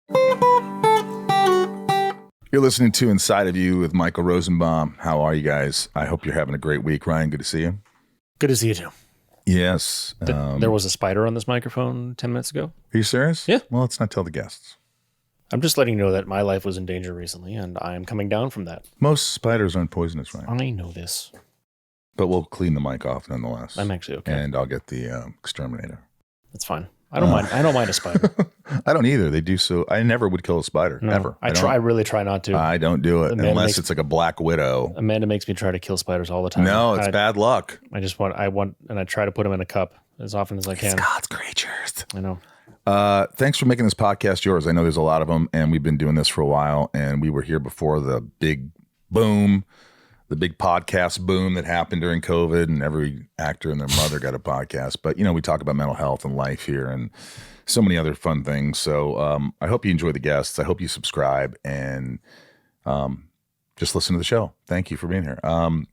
You're listening to Inside of You with Michael Rosenbaum. How are you guys? I hope you're having a great week. Ryan, good to see you. Good to see you too. Yes. There was a spider on this microphone 10 minutes ago. Are you serious? Yeah. Well, let's not tell the guests. I'm just letting you know that my life was in danger recently, and I am coming down from that. Most spiders aren't poisonous, right? I know this. But we'll clean the mic off nonetheless. I'm actually okay. And I'll get the exterminator. That's fine. I don't mind. I don't mind a spider. I don't either. They do so. I never would kill a spider. No, ever. I really try not to. I don't do it unless it's like a black widow. Amanda makes me try to kill spiders all the time. No, it's bad luck. I try to put them in a cup as often as I can. It's God's creatures. I know. Thanks for making this podcast yours. I know there's a lot of them, and we've been doing this for a while, and we were here before the big boom, the big podcast boom that happened during COVID, and every actor and their mother got a podcast. But, we talk about mental health and life here and so many other fun things. So I hope you enjoy the guests. I hope you subscribe and just listen to the show. Thank you for being here.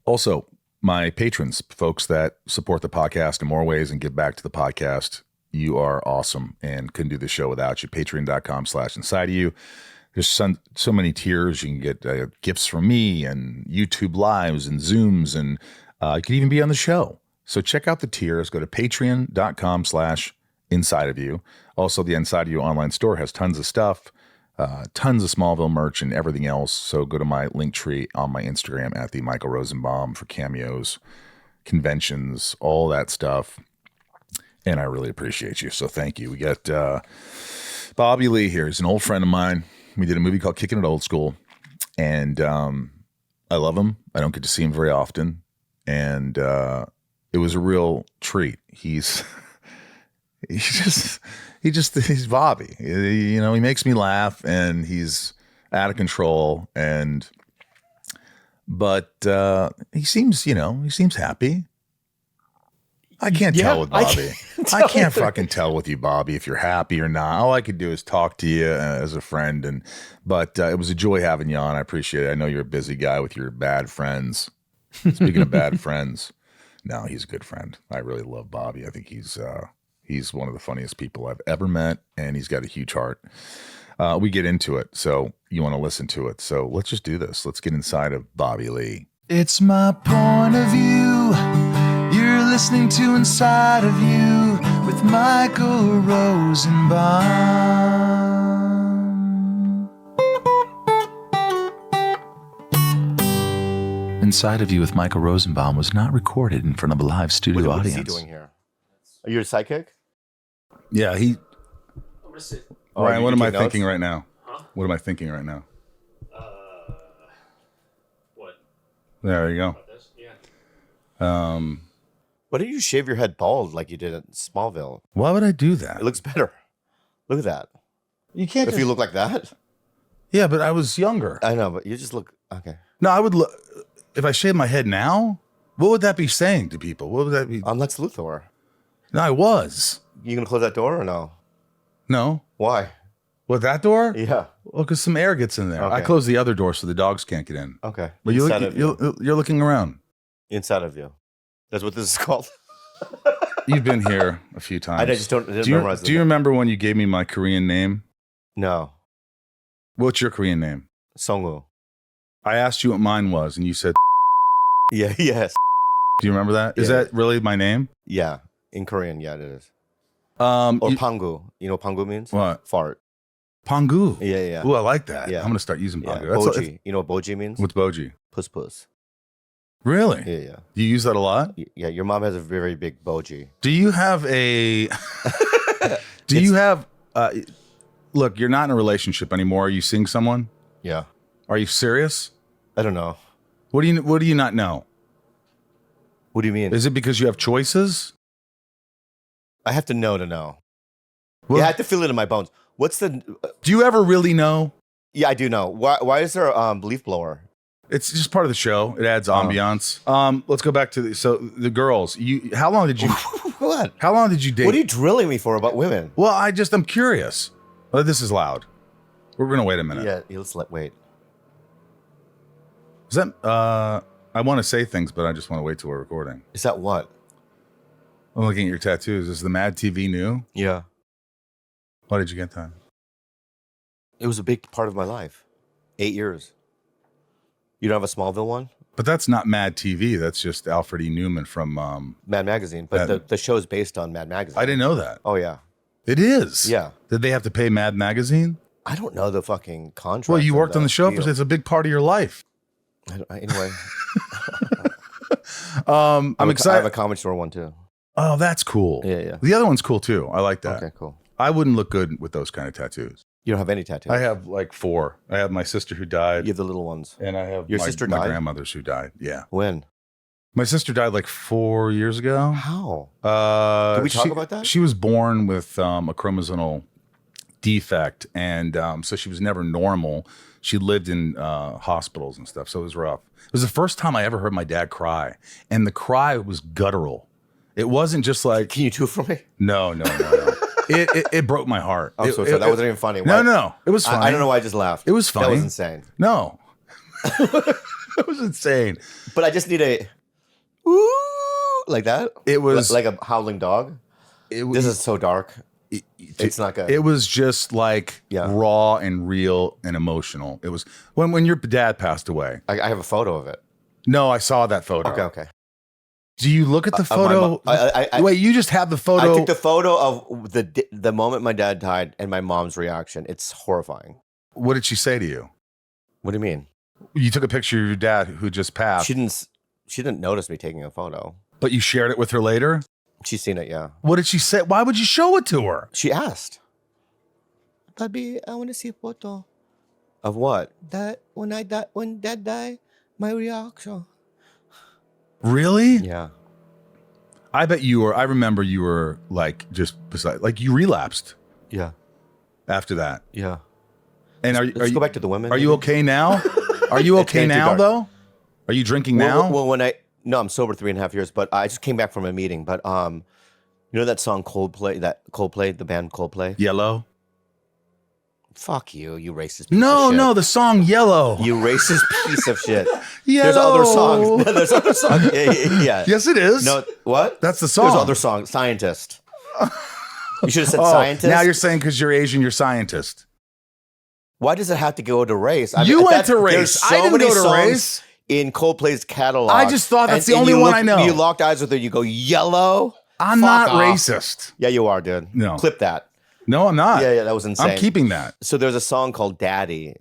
Also, my patrons, folks that support the podcast in more ways and give back to the podcast, you are awesome and couldn't do the show without you. Patreon.com/InsideOfYou. There's so many tiers. You can get gifts from me and YouTube Lives and Zooms, and you can even be on the show. So check out the tiers. Go to patreon.com/InsideOfYou. Also, the Inside of You online store has tons of stuff, tons of Smallville merch and everything else. So go to my link tree on my Instagram at the Michael Rosenbaum for cameos, conventions, all that stuff. And I really appreciate you. So thank you. We got Bobby Lee here. He's an old friend of mine. We did a movie called Kicking It Old School. And I love him. I don't get to see him very often. And it was a real treat. He's Bobby. He makes me laugh, and he's out of control. But he seems happy. I can't tell with Bobby. I can't fucking tell with you, Bobby, if you're happy or not. All I could do is talk to you as a friend. But it was a joy having you on. I appreciate it. I know you're a busy guy with your bad friends. Speaking of bad friends, no, he's a good friend. I really love Bobby. I think he's one of the funniest people I've ever met, and he's got a huge heart. We get into it, so you want to listen to it. So let's just do this. Let's get inside of Bobby Lee. It's my point of view. You're listening to Inside of You with Michael Rosenbaum. Inside of You with Michael Rosenbaum was not recorded in front of a live studio audience. What is he doing here? Are you a psychic? Yeah, I'm gonna sit. Ryan, what am I thinking right now? Huh? What am I thinking right now? What? There you go. About this? Yeah. Why did you shave your head bald like you did in Smallville? Why would I do that? It looks better. Look at that. You can't. If you look like that. Yeah, but I was younger. I know, but you just look okay. No, I would look. If I shave my head now, what would that be saying to people? What would that be? I'm Lex Luthor. No, I was. You gonna close that door or no? No. Why? What, that door? Yeah. Well, because some air gets in there. Okay. I closed the other door so the dogs can't get in. Okay. But you're looking around. Inside of you. That's what this is called. You've been here a few times. I just didn't memorize it. Do you remember when you gave me my Korean name? No. What's your Korean name? Songwoo. I asked you what mine was, and you said. Yeah. Yes. Do you remember that? Is that really my name? Yeah. In Korean, yeah, it is. Or pangu. You know what pangu means? What? Fart. Pangu. Yeah. Ooh, I like that. Yeah. I'm gonna start using pangu. Yeah. Boji. You know what boji means? What's boji? Puss puss. Really? Yeah. Do you use that a lot? Yeah. Your mom has a very big boji. Do you have a? Look, you're not in a relationship anymore. Are you seeing someone? Yeah. Are you serious? I don't know. What do you not know? What do you mean? Is it because you have choices? I have to know. Well, yeah, I have to feel it in my bones. What's the? Do you ever really know? Yeah, I do know. Why is there a leaf blower? It's just part of the show. It adds ambiance. Let's go back to the girls. How long did you? What? How long did you date? What are you drilling me for about women? Well, I'm curious. Well, this is loud. We're gonna wait a minute. Yeah, let's wait. Is that? I want to say things, but I just want to wait till we're recording. Is that what? I'm looking at your tattoos. Is the MADtv new? Yeah. Why did you get that? It was a big part of my life. 8 years. You don't have a Smallville one? But that's not MADtv. That's just Alfred E. Newman from Mad Magazine. But the show is based on Mad Magazine. I didn't know that. Oh, yeah. It is? Yeah. Did they have to pay Mad Magazine? I don't know the fucking contract. Well, you worked on the show. It's a big part of your life. Anyway. I'm excited. I have a Comedy Store one, too. Oh, that's cool. Yeah. The other one's cool, too. I like that. Okay, cool. I wouldn't look good with those kind of tattoos. You don't have any tattoos? I have like 4. I have my sister who died. You have the little ones. And I have Your sister died? my grandmother's who died. Yeah. When? My sister died like 4 years ago. How? Did we talk about that? She was born with a chromosomal defect. And so she was never normal. She lived in hospitals and stuff. So it was rough. It was the first time I ever heard my dad cry. And the cry was guttural. It wasn't just like... Can you do it for me? No. It broke my heart. I'm so sorry. That wasn't even funny. No. It was funny. I don't know why I just laughed. It was funny. That was insane. No. It was insane. But I just need a... Ooh, like that? It was... Like a howling dog? This is so dark. It's not good. It was just like raw and real and emotional. It was... When your dad passed away... I have a photo of it. No, I saw that photo. Okay. Do you look at the photo? Wait, you just have the photo? I took the photo of the moment my dad died and my mom's reaction. It's horrifying. What did she say to you? What do you mean? You took a picture of your dad who just passed. She didn't notice me taking a photo. But you shared it with her later? She's seen it, yeah. What did she say? Why would you show it to her? She asked. Papi, I want to see a photo. Of what? That when dad died, my reaction. Really? Yeah. I bet you were. I remember you were like just beside, like you relapsed. Yeah. After that. Yeah. And let's go back to the women. Are you okay now? Are you okay now though? Are you drinking now? Well, no, I'm sober 3.5 years, but I just came back from a meeting. But you know that song Coldplay, the band Coldplay? Yellow? Fuck you racist piece No, of shit. no, the song Yellow. You racist piece of shit. Yellow. There's other songs. There's other songs. Yeah. Yes, it is. No, what? That's the song. There's other songs. Scientist. You should have said scientist. Now you're saying because you're Asian, you're scientist. Why does it have to go to race? You went to race. There's so I didn't many go to songs race. In Coldplay's catalog. I just thought that's the only one I know. You locked eyes with her. You go, yellow. I'm not racist. Yeah, you are, dude. No. Clip that. No, I'm not. Yeah, that was insane. I'm keeping that. So there's a song called Daddy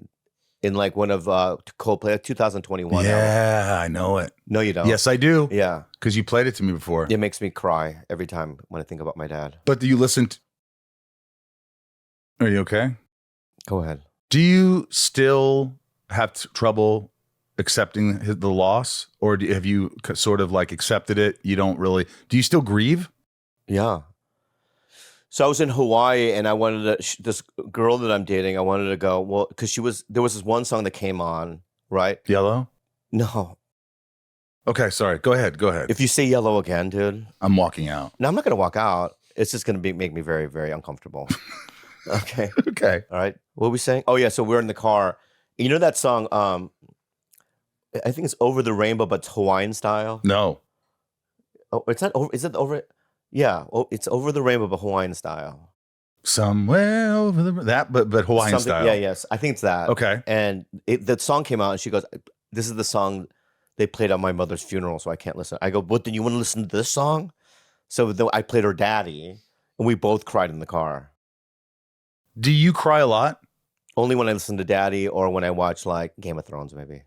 in like one of Coldplay, 2021. Yeah, I know it. No, you don't. Yes, I do. Yeah. Because you played it to me before. It makes me cry every time when I think about my dad. But do you listen to... Are you okay? Go ahead. Do you still have trouble accepting the loss? Or have you sort of like accepted it? You don't really... Do you still grieve? Yeah. So I was in Hawaii and I wanted to, this girl that I'm dating, I wanted to go, well, because there was this one song that came on, right? Yellow? No. Okay, sorry. Go ahead. If you say yellow again, dude. I'm walking out. No, I'm not going to walk out. It's just going to make me very, very uncomfortable. Okay. Okay. All right. What were we saying? Oh, yeah. So we're in the car. You know that song, I think it's Over the Rainbow, but it's Hawaiian style? No. Oh, it's not over. Is it over? Yeah. Oh, it's Over the Rainbow, but Hawaiian style. Somewhere over but Hawaiian style. Yeah, yes. I think it's that. Okay. And the song came out and she goes, this is the song they played at my mother's funeral, so I can't listen. I go, what, then you want to listen to this song? So I played her Daddy, and we both cried in the car. Do you cry a lot? Only when I listen to Daddy or when I watch like Game of Thrones, maybe.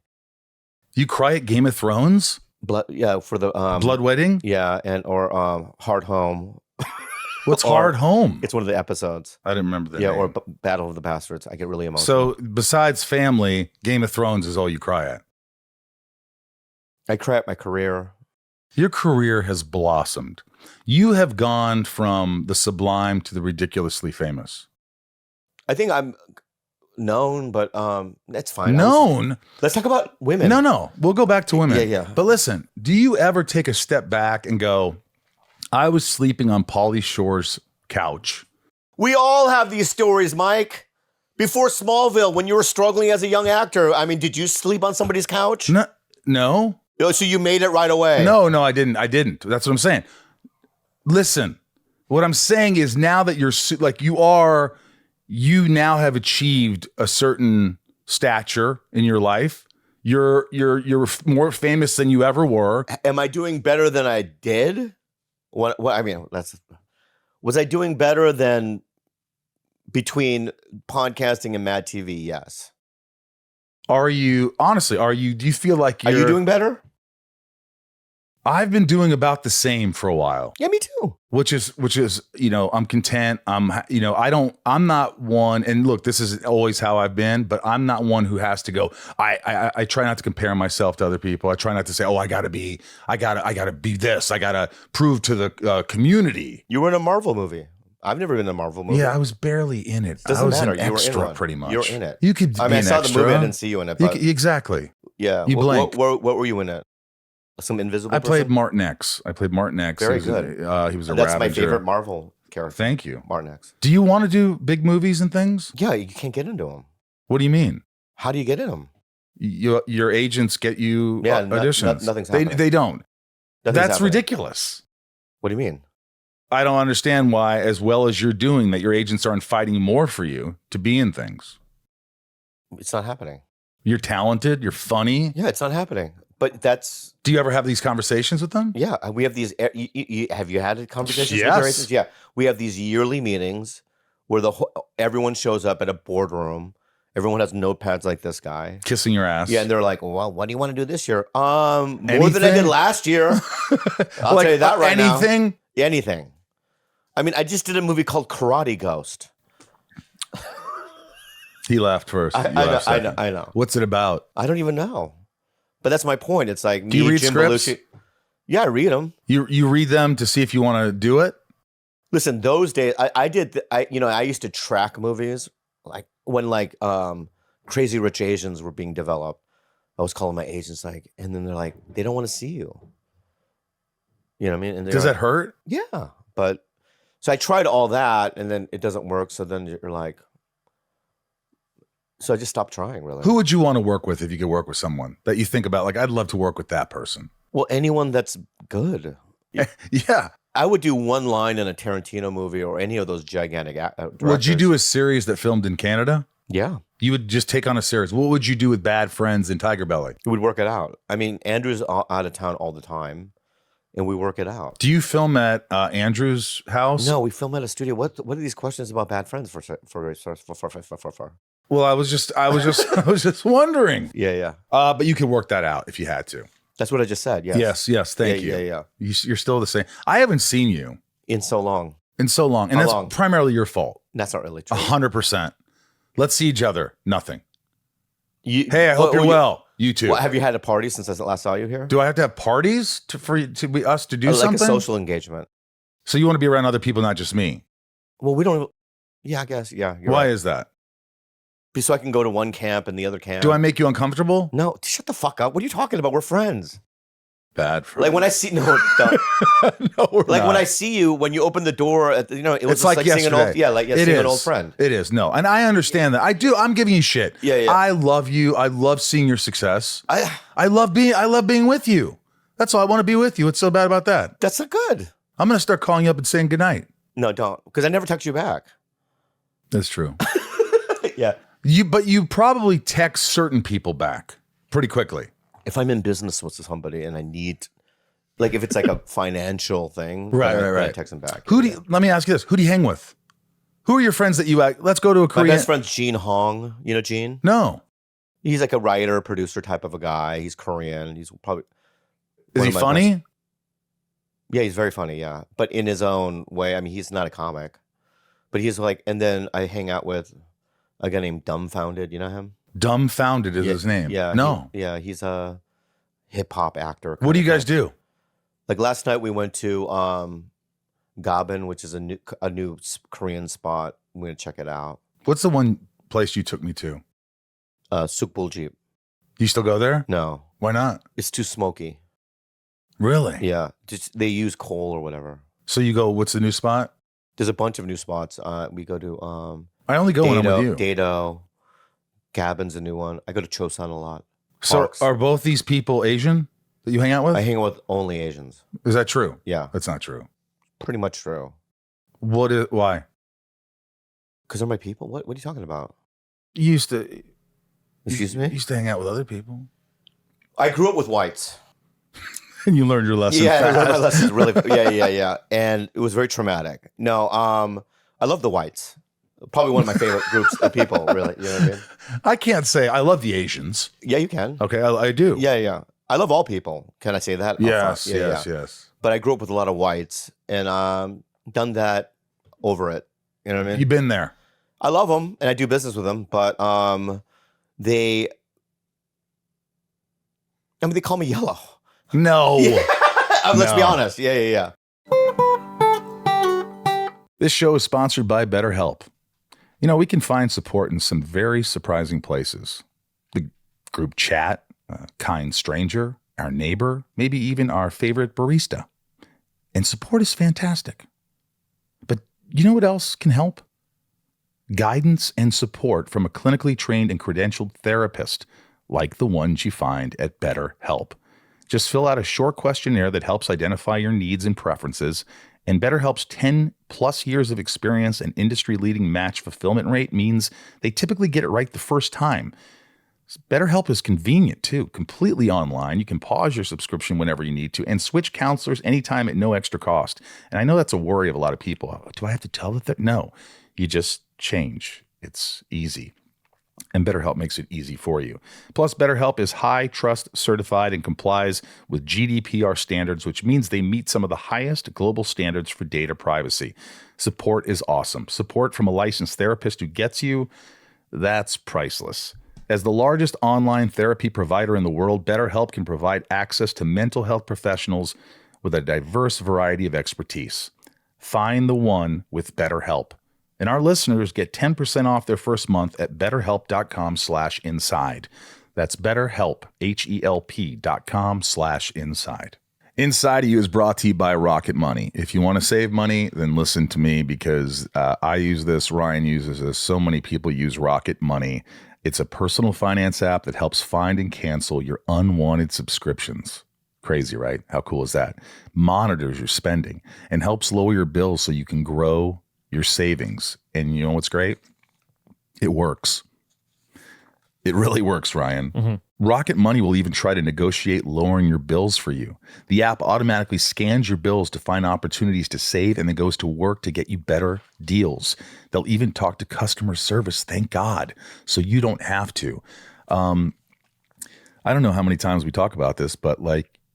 You cry at Game of Thrones? For the Blood Wedding? Yeah, or Hard Home. What's Hard Home? It's one of the episodes. I didn't remember the name. Or Battle of the Bastards. I get really emotional. So besides family, Game of Thrones is all you cry at. I cry at my career. Your career has blossomed. You have gone from the sublime to the ridiculously famous. I think I'm known, but that's fine. Known? Let's talk about women. No. We'll go back to women. Yeah. But listen, do you ever take a step back and go, I was sleeping on Pauly Shore's couch? We all have these stories, Mike. Before Smallville, when you were struggling as a young actor, I mean, did you sleep on somebody's couch? No. Oh, so you made it right away. No, I didn't. That's what I'm saying. Listen, what I'm saying is now that you're like you are you now have achieved a certain stature in your life. You're more famous than you ever were. Am I doing better than I did? What I mean, was I doing better than between podcasting and MADtv? Yes. Do you feel like Are you doing better? I've been doing about the same for a while. Yeah, me too. Which is, I'm content. I'm not one, and look, this is always how I've been, but I'm not one who has to go. I try not to compare myself to other people. I try not to say, I gotta be this. I gotta prove to the community. You were in a Marvel movie. I've never been in a Marvel movie. Yeah, I was barely in it. Doesn't matter. An extra, pretty much. You were in it. You could. I saw the movie. I didn't see you in it. But exactly. Yeah. You blinked. What were you in it? Some invisible I person? played Martin X. Very good. He was a That's Ravager. my favorite Marvel character. Thank you. Martin X. Do you want to do big movies and things? Yeah, you can't get into them. What do you mean? How do you get in them? Your agents get you auditions. Nothing's happening. They don't. Nothing's That's happening. ridiculous. What do you mean? I don't understand why, as well as you're doing that, your agents aren't fighting more for you to be in things. It's not happening. You're talented. You're funny. Yeah, it's not happening. But that's... Do you ever have these conversations with them? Yeah, we have these... have you had conversations with Yes. your agents? Yeah. We have these yearly meetings where everyone shows up at a boardroom. Everyone has notepads like this guy. Kissing your ass. Yeah, and they're like, well, what do you want to do this year? More than I did last year. I'll tell you that right now. Anything? Anything. I mean, I just did a movie called Karate Ghost. He laughed first. I know. What's it about? I don't even know. But that's my point. It's like, do you read Jim scripts? Belushi. Yeah, I read them. You read them to see if you want to do it? Listen, those days, I used to track movies, like when Crazy Rich Asians were being developed. I was calling my agents and then they're like, they don't want to see you. You know what I mean? And does that hurt? Yeah, but so I tried all that and then it doesn't work. So then you're like, so I just stopped trying, really. Who would you want to work with if you could work with someone that you think about? Like, I'd love to work with that person. Well, anyone that's good. Yeah. I would do one line in a Tarantino movie or any of those gigantic directors. Would you do a series that filmed in Canada? Yeah. You would just take on a series. What would you do with Bad Friends and Tiger Belly? We would work it out. I mean, Andrew's out of town all the time, and we work it out. Do you film at Andrew's house? No, we film at a studio. What are these questions about Bad Friends for? Well, I was just wondering. Yeah. But you could work that out if you had to. That's what I just said. Yes. Yes. Thank you. Yeah. You're still the same. I haven't seen you in so long, and How that's long? primarily your fault. That's not really true. 100%. Let's see each other. Nothing. Hey, I hope you're well. You too. Well, have you had a party since I last saw you here? Do I have to have parties for us to do something? Like a social engagement. So you want to be around other people, not just me? Well, we don't. Yeah, I guess. Yeah. Why is that? So I can go to one camp and the other camp. Do I make you uncomfortable? No, shut the fuck up. What are you talking about? We're friends. Bad friends. Like when I see no, we're like not. when I see you when you open the door, it was it's like seeing an old, seeing an old friend. It is. No, and I understand that. I do. I'm giving you shit. Yeah. I love you. I love seeing your success. I love being with you. That's all. I want to be with you. What's so bad about that? That's not good. I'm gonna start calling you up and saying goodnight. No, don't, because I never text you back. That's true. Yeah. But you probably text certain people back pretty quickly. If I'm in business with somebody and I need, like, if it's like a financial thing, right. I text them back. Let me ask you this: who do you hang with? Who are your friends that you? Let's go to a Korean. My best friend's Gene Hong. You know Gene? No. He's like a writer, producer type of a guy. He's Korean. He's probably. Is he funny? Yeah, he's very funny. Yeah, but in his own way. I mean, he's not a comic, but he's like. And then I hang out with a guy named Dumbfounded. You know him? Dumbfounded is his name. Yeah. No. He's a hip hop actor. What do you guys do? Like last night we went to Gabon, which is a new Korean spot. I'm gonna check it out. What's the one place you took me to? Sukbuljip. Do you still go there? No. Why not? It's too smoky. Really? Yeah. Just, they use coal or whatever. So you go, what's the new spot? There's a bunch of new spots. We go to I only go when I'm with you. Dado. Gabon's a new one. I go to Chosun a lot. So Parks. are both these people Asian that you hang out with? I hang out with only Asians. Is that true? Yeah. That's not true. Pretty much true. Why? Because they're my people. What are you talking about? You used to. Excuse you me? used to hang out with other people. I grew up with whites. And you learned your lesson Yeah, fast. I learned my lessons really. Yeah. And it was very traumatic. No, I love the whites. Probably one of my favorite groups of people, really. You know what I mean? I can't say I love the Asians. Yeah, you can. Okay, I do. Yeah. I love all people. Can I say that? Yes, Yeah. yes. But I grew up with a lot of whites and done that over it. You know what I mean? You've been there. I love them and I do business with them, but they call me yellow. No. Let's be No. honest. Yeah. This show is sponsored by BetterHelp. You know, we can find support in some very surprising places. The group chat, a kind stranger, our neighbor, maybe even our favorite barista. And support is fantastic. But you know what else can help? Guidance and support from a clinically trained and credentialed therapist, like the ones you find at BetterHelp. Just fill out a short questionnaire that helps identify your needs and preferences, and BetterHelp's 10-plus years of experience and industry-leading match fulfillment rate means they typically get it right the first time. BetterHelp is convenient, too, completely online. You can pause your subscription whenever you need to and switch counselors anytime at no extra cost. And I know that's a worry of a lot of people. Do I have to tell that? No, you just change. It's easy. And BetterHelp makes it easy for you. Plus, BetterHelp is high trust certified and complies with GDPR standards, which means they meet some of the highest global standards for data privacy. Support is awesome. Support from a licensed therapist who gets you, that's priceless. As the largest online therapy provider in the world, BetterHelp can provide access to mental health professionals with a diverse variety of expertise. Find the one with BetterHelp. And our listeners get 10% off their first month at betterhelp.com/inside. That's BetterHelp, HELP.com/inside. Inside of You is brought to you by Rocket Money. If you want to save money, then listen to me because I use this, Ryan uses this, so many people use Rocket Money. It's a personal finance app that helps find and cancel your unwanted subscriptions. Crazy, right? How cool is that? Monitors your spending and helps lower your bills so you can grow your savings. And you know what's great? It works. It really works, Ryan. Mm-hmm. Rocket Money will even try to negotiate lowering your bills for you. The app automatically scans your bills to find opportunities to save and then goes to work to get you better deals. They'll even talk to customer service, thank God, so you don't have to. I don't know how many times we talk about this, but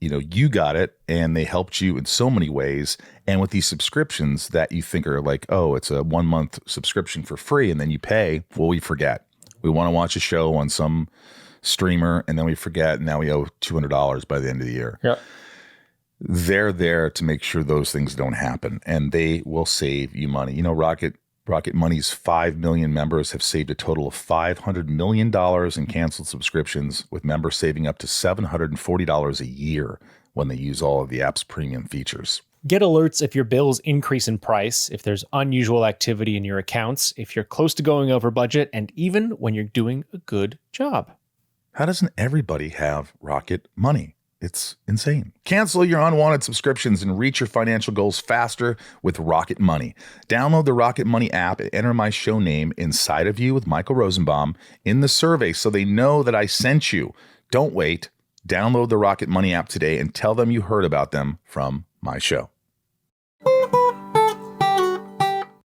you got it and they helped you in so many ways. And with these subscriptions that you think are like, oh, it's a 1 month subscription for free and then you pay, well, we forget. We want to watch a show on some streamer and then we forget and now we owe $200 by the end of the year. Yep. They're there to make sure those things don't happen and they will save you money. You know, Rocket Money's 5 million members have saved a total of $500 million in canceled subscriptions, with members saving up to $740 a year when they use all of the app's premium features. Get alerts if your bills increase in price, if there's unusual activity in your accounts, if you're close to going over budget, and even when you're doing a good job. How doesn't everybody have Rocket Money? It's insane. Cancel your unwanted subscriptions and reach your financial goals faster with Rocket Money. Download the Rocket Money app and enter my show name, Inside of You with Michael Rosenbaum, in the survey so they know that I sent you. Don't wait. Download the Rocket Money app today and tell them you heard about them from my show.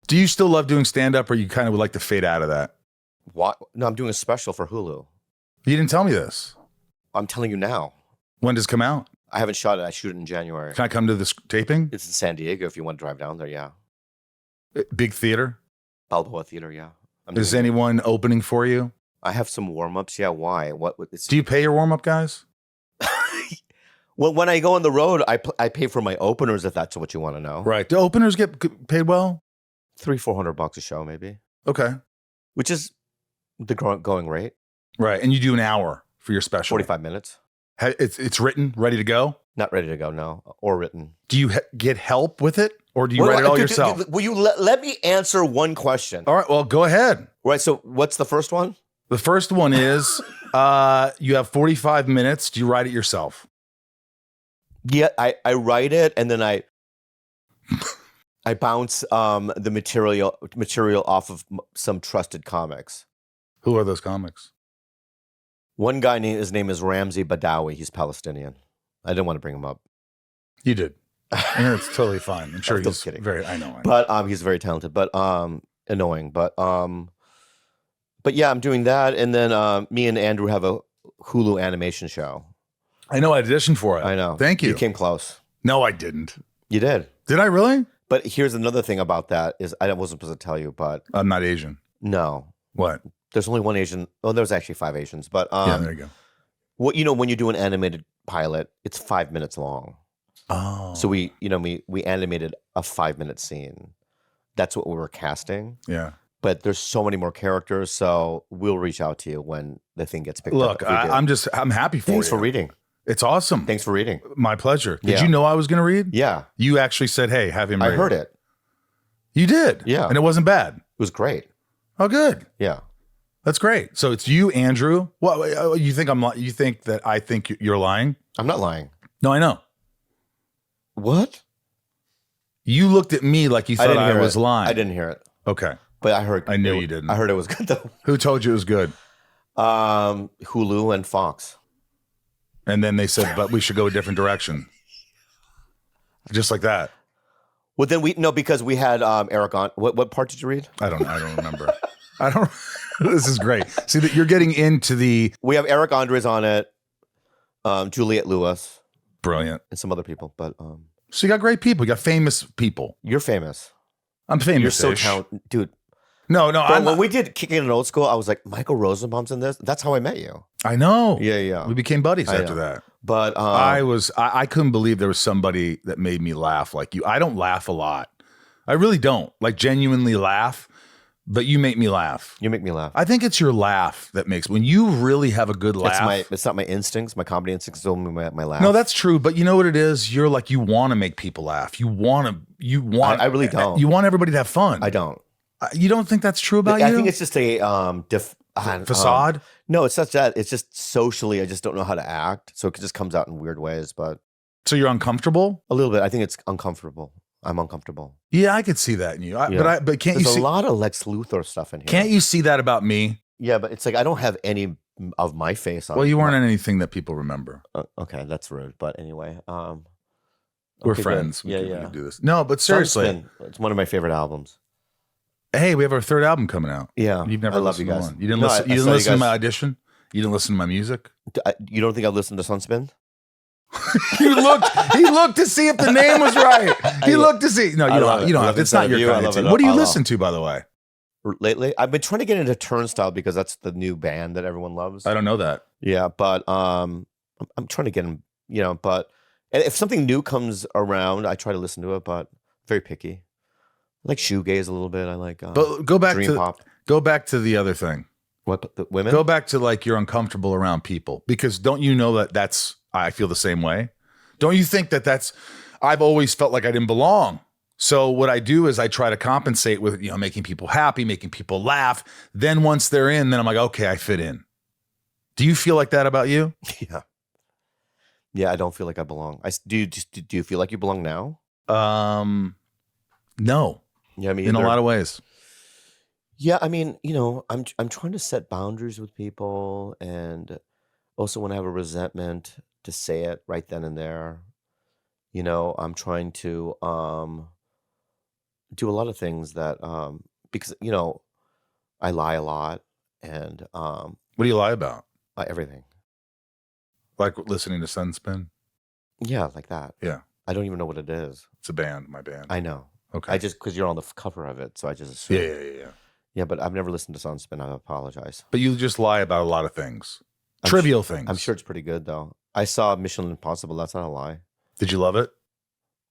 Do you still love doing stand-up or you kind of would like to fade out of that? What? No, I'm doing a special for Hulu. You didn't tell me this. I'm telling you now. When does it come out? I haven't shot it. I shoot it in January. Can I come to this taping? It's in San Diego if you want to drive down there, yeah. Big theater? Balboa Theater, yeah. Is anyone opening for you? I have some warm-ups, yeah. Why? Do you pay your warm-up guys? Well, when I go on the road, I pay for my openers, if that's what you want to know. Right. Do openers get paid well? $300-400 a show, maybe. Okay. Which is the going rate. Right. And you do an hour for your special. 45 minutes. It's written, ready to go? Not ready to go, no. Or written. Do you get help with it? Or do you write it all yourself? Will you let me answer one question? All right. Well, go ahead. Right. So what's the first one? The first one is you have 45 minutes. Do you write it yourself? Yeah, I write it and then I bounce the material off of some trusted comics. Who are those comics? One guy his name is Ramzi Badawi. He's Palestinian. I didn't want to bring him up. You did. And it's totally fine. I'm sure he's kidding. very. I know. But he's very talented, but annoying. But yeah, I'm doing that, and then me and Andrew have a Hulu animation show. I know. I auditioned for it. I know. Thank you. You came close. No, I didn't. You did. Did I really? But here's another thing about that is I wasn't supposed to tell you, but I'm not Asian. no, What? there's only one Asian. Well, there was actually 5 Asians, but Yeah, there you go. what when you do an animated pilot, it's 5 minutes long. Oh. So we animated a 5-minute scene. That's what we were casting. Yeah. But there's so many more characters, so we'll reach out to you when the thing gets picked up. Look, if we do. I'm happy for you. Thanks for reading. It's awesome. Thanks for reading. My pleasure. Did Yeah. you know I was going to read? Yeah, You actually said, "Hey, have him read." I heard it. You did. Yeah. And it wasn't bad. It was great. Oh, good. Yeah. That's great. So it's you, Andrew. What you think you think that I think you're lying? I'm not lying. No, I know. What? You looked at me like you thought I hear was it. lying. I didn't hear it, Okay. but I heard. I knew you didn't. I heard it was good though. Who told you it was good? Hulu and Fox. And then they said, "But we should go a different direction." Just like that. Well, then because we had Eric on. What part did you read? I don't remember. I don't. This is great. See that you're getting into the We have Eric Andres on it, Juliette Lewis, brilliant. and some other people. But So you got great people. You got famous people. you're famous. I'm famous. You're so talented, dude. No, But when we did Kicking in Old School, I was like, Michael Rosenbaum's in this. That's how I met you. I know. Yeah. We became buddies I after know. that. But I couldn't believe there was somebody that made me laugh like you. I don't laugh a lot. I really don't. Like genuinely laugh, but you make me laugh. you make me laugh. I think it's your laugh that makes when you really have a good laugh. It's not my instincts. My comedy instincts don't make my laugh. No, that's true. But you know what it is? You're like, you want to make people laugh. You want. I really don't. You want everybody to have fun. I don't. You don't think that's true about you? I think it's just a facade. No, it's not that. It's just socially, I just don't know how to act. So it just comes out in weird ways, but So you're uncomfortable? a little bit. I think it's uncomfortable. I'm uncomfortable. Yeah, I could see that in you. Yeah. But can't There's you see? a lot of Lex Luthor stuff in here. Can't you see that about me? Yeah, but it's like I don't have any of my face on. Well, you weren't in anything that people remember. Okay, that's rude. But anyway, We're okay, friends. good. We Yeah. can do this. No, but seriously, Sunspin, it's one of my favorite albums. hey, we have our third album coming out. Yeah, You've never I love listened you to guys. one. You didn't No, listen. I You didn't saw you listen to guys- my audition. You didn't listen to my music. You don't think I listened to Sunspin? He looked to see if the name was right. He looked to see. No, I love it. you don't I have. love It's not your Inside of You. I kind of love thing. it What do you all. listen to, by the way? Lately, I've been trying to get into Turnstile because that's the new band that everyone loves. I don't know that. Yeah, but I'm trying to get them. But and if something new comes around, I try to listen to it. But very picky. I like shoegaze a little bit. I like. But go back dream to pop. go back to the other thing. What the women? Go back to like you're uncomfortable around people because don't you know that that's I feel the same way. Don't you think that that's I've always felt like I didn't belong. So what I do is I try to compensate with making people happy, making people laugh. Then once they're in, then I'm like, okay, I fit in. Do you feel like that about you? Yeah. Yeah, I don't feel like I belong. Do you feel like you belong now? No. Yeah, I mean, In a lot of ways. Yeah, I mean, I'm trying to set boundaries with people, and also when I have a resentment, to say it right then and there. I'm trying to do a lot of things that because I lie a lot, and What do you lie about? everything. Like listening to Sunspin? Yeah, like that. Yeah. I don't even know what it is. It's a band, my band. I know. Okay. I just because you're on the cover of it, so I just assume. Yeah. Yeah, but I've never listened to Sunspin. I apologize. But you just lie about a lot of things. I'm Trivial things. I'm sure it's pretty good though. I saw Mission Impossible. That's not a lie. Did you love it?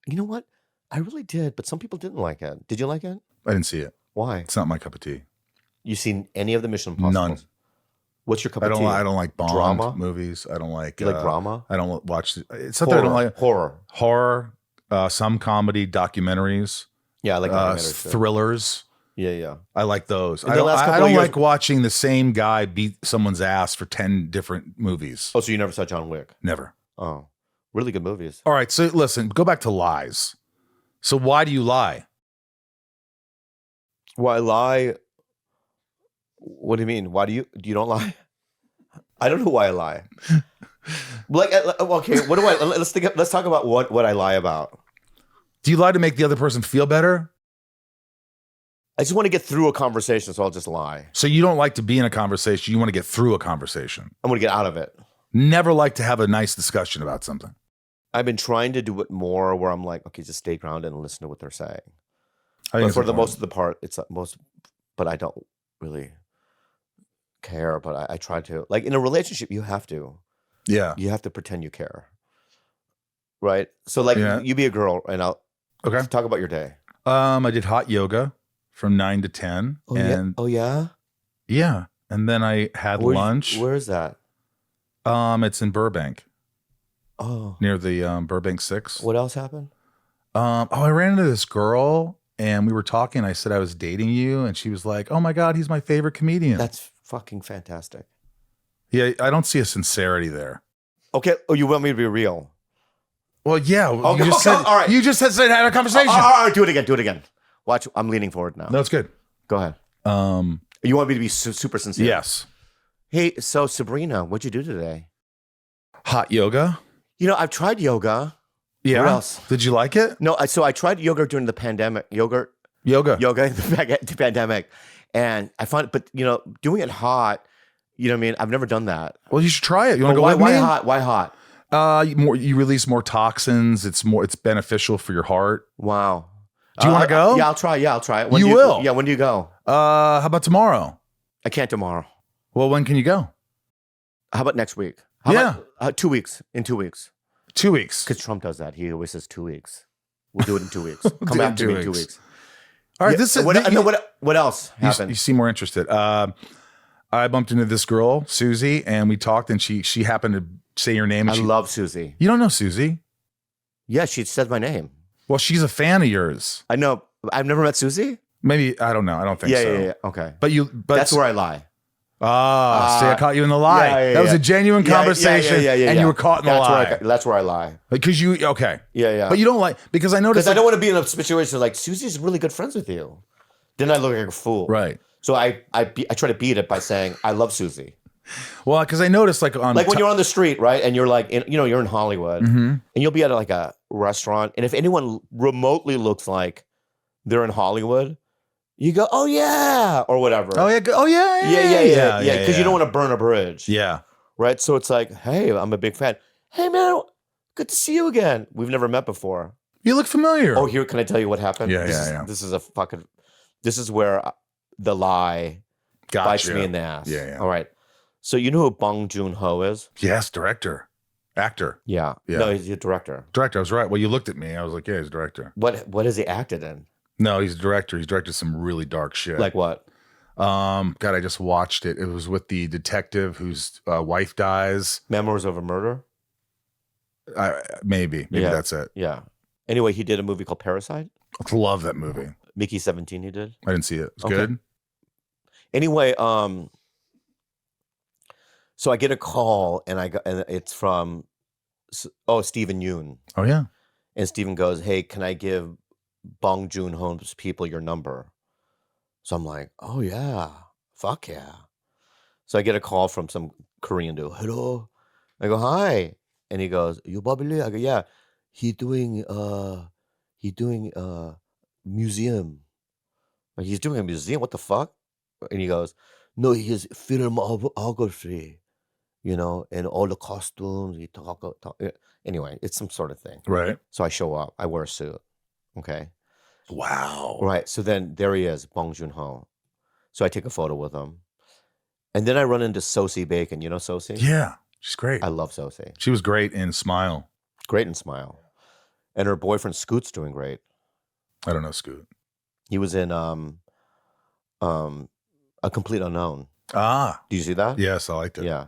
You know what? I really did, but some people didn't like it. Did you like it? I didn't see it. Why? It's not my cup of tea. You seen any of the Mission Impossibles? None. What's your cup I of tea? don't like Bond Drama? movies. I don't like. You like drama? I don't watch. It's not that I don't like horror. Some comedy, documentaries. Yeah, I like documentaries too. Thrillers. Yeah. I like those. In I the don't, last couple I of don't years- like watching the same guy beat someone's ass for 10 different movies. Oh, so you never saw John Wick? Never. Oh, really good movies. All right. So listen, go back to lies. So why do you lie? Why lie? What do you mean? Why do you don't lie? I don't know why I lie. Like, okay, what do I? Let's talk about what I lie about. Do you lie to make the other person feel better? I just want to get through a conversation, so I'll just lie. So you don't like to be in a conversation. You want to get through a conversation. I want to get out of it. Never like to have a nice discussion about something. I've been trying to do it more where I'm like, okay, just stay grounded and listen to what they're saying. But for the most of the part, it's most, but I don't really care. But I try to, like in a relationship, you have to. Yeah. You have to pretend you care. Right? So like you be a girl and I'll talk about your day. I did hot yoga from 9 to 10. Oh, and yeah? Oh, yeah? Yeah. And then I had lunch. Where is that? It's in Burbank. Oh. Near the Burbank 6. What else happened? I ran into this girl and we were talking. I said I was dating you. And she was like, oh my God, he's my favorite comedian. That's fucking fantastic. Yeah, I don't see a sincerity there. Okay. Oh, you want me to be real? Well, yeah. Okay, all right. You just said had a conversation. All right, do it again. Watch, I'm leaning forward now. No, it's good. Go ahead. You want me to be super sincere? Yes. Hey, so Sabrina, what'd you do today? Hot yoga. You know, I've tried yoga. Yeah. What else? Did you like it? No, so I tried yoga during the pandemic. Yoga in the pandemic. And I found, but you know, doing it hot, you know what I mean? I've never done that. Well, you should try it. You want to go with me? Why hot? Why hot? You release more toxins. It's beneficial for your heart. Wow. Do you want to go? Yeah, I'll try. When you will. Yeah, when do you go? How about tomorrow? I can't tomorrow. Well, when can you go? How about next week? How about 2 weeks. In 2 weeks. 2 weeks. Because Trump does that. He always says 2 weeks. We'll do it in 2 weeks. Come back to me in 2 weeks. All right. Yeah, what else happened? You seem more interested. I bumped into this girl, Susie, and we talked, and she happened to say your name. And I love Susie. You don't know Susie? Yeah, she said my name. Well, she's a fan of yours. I know. I've never met Susie. Maybe, I don't know. I don't think so. Yeah. Okay. But that's where I lie. See, I caught you in the lie. That was a genuine conversation, and you were caught in the lie. That's where I lie. Because okay. Yeah. But you don't like, because I noticed. Because I don't want to be in a situation like, Susie's really good friends with you. Then I look like a fool. Right. So I try to beat it by saying, I love Susie. Well, because I noticed like when you're on the street, right? And you're like, you're in Hollywood, and you'll be at like a restaurant. And if anyone remotely looks like they're in Hollywood, you go, oh yeah, or whatever. Oh yeah. Yeah. Because you don't want to burn a bridge. Yeah. Right. So it's like, hey, I'm a big fan. Hey man, good to see you again. We've never met before. You look familiar. Oh, here, can I tell you what happened? Yeah. This is where the lie bites me in the ass. Yeah. All right. So you know who Bong Joon-ho is? Yes, director. Actor. Yeah. No, he's a director. Director, I was right. Well, you looked at me. I was like, yeah, he's a director. What has he acted in? No, he's a director. He's directed some really dark shit. Like what? God, I just watched it. It was with the detective whose wife dies. Memoirs of a Murder? Maybe that's it. Yeah. Anyway, he did a movie called Parasite. I love that movie. Mickey 17 he did. I didn't see it. It's good. Anyway, so I get a call and it's from Stephen Yoon. Oh yeah. And Stephen goes, "Hey, can I give Bong Joon-ho's people your number?" So I'm like, "Oh yeah, fuck yeah." So I get a call from some Korean dude. Hello. I go, "Hi," and he goes, "You Bobby?" I go, "Yeah." He doing museum. Like, he's doing a museum. What the fuck? And he goes, "No, he's filmography, and all the costumes." He talk. Anyway, it's some sort of thing. Right. So I show up. I wear a suit. Okay. Wow. Right. So then there he is, Bong Joon-ho. So I take a photo with him. And then I run into Sophie Bacon. You know Sophie? Yeah. She's great. I love Sophie. She was great in Smile. Great in Smile. And her boyfriend Scoot's doing great. I don't know Scoot. He was in A Complete Unknown. Ah. Do you see that? Yes, I liked it. Yeah.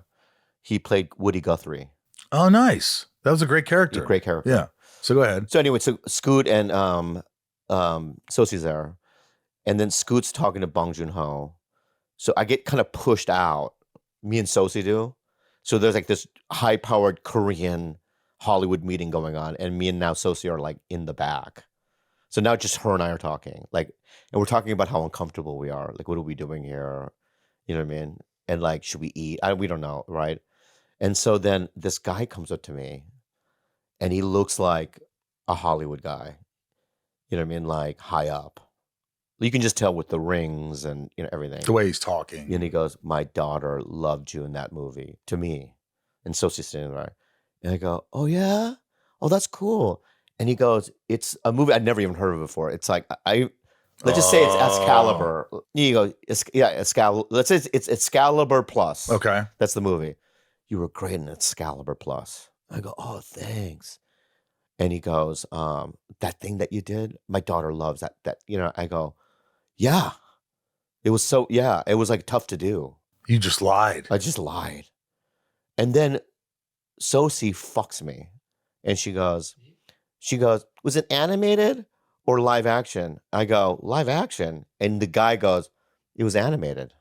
He played Woody Guthrie. Oh, nice. That was a great character. Great character. Yeah. So go ahead. So anyway, so Scoot and Sophie's there. And then Scoot's talking to Bong Joon-ho. So I get kind of pushed out. Me and Sophie do. So there's like this high-powered Korean Hollywood meeting going on. And me and now Sophie are like in the back. So now just her and I are talking, like, and we're talking about how uncomfortable we are. Like, what are we doing here? You know what I mean? And like, should we eat? We don't know, right? And so then this guy comes up to me, and he looks like a Hollywood guy. You know what I mean? Like high up. You can just tell with the rings and everything. The way he's talking. And he goes, "My daughter loved you in that movie," to me. And so she's standing there. And I go, "Oh yeah? Oh, that's cool." And he goes, "It's a movie I'd never even heard of before. It's like let's just say it's Excalibur." You go, Excalibur. Let's say it's Excalibur Plus. Okay. That's the movie. "You were great in Excalibur Plus." I go, "Oh, thanks." And he goes, "That thing that you did, my daughter loves that." I go, "Yeah." It was it was like tough to do. You just lied. I just lied. And then Sophie fucks me. And she goes, "Was it animated or live action?" I go, "Live action." And the guy goes, "It was animated."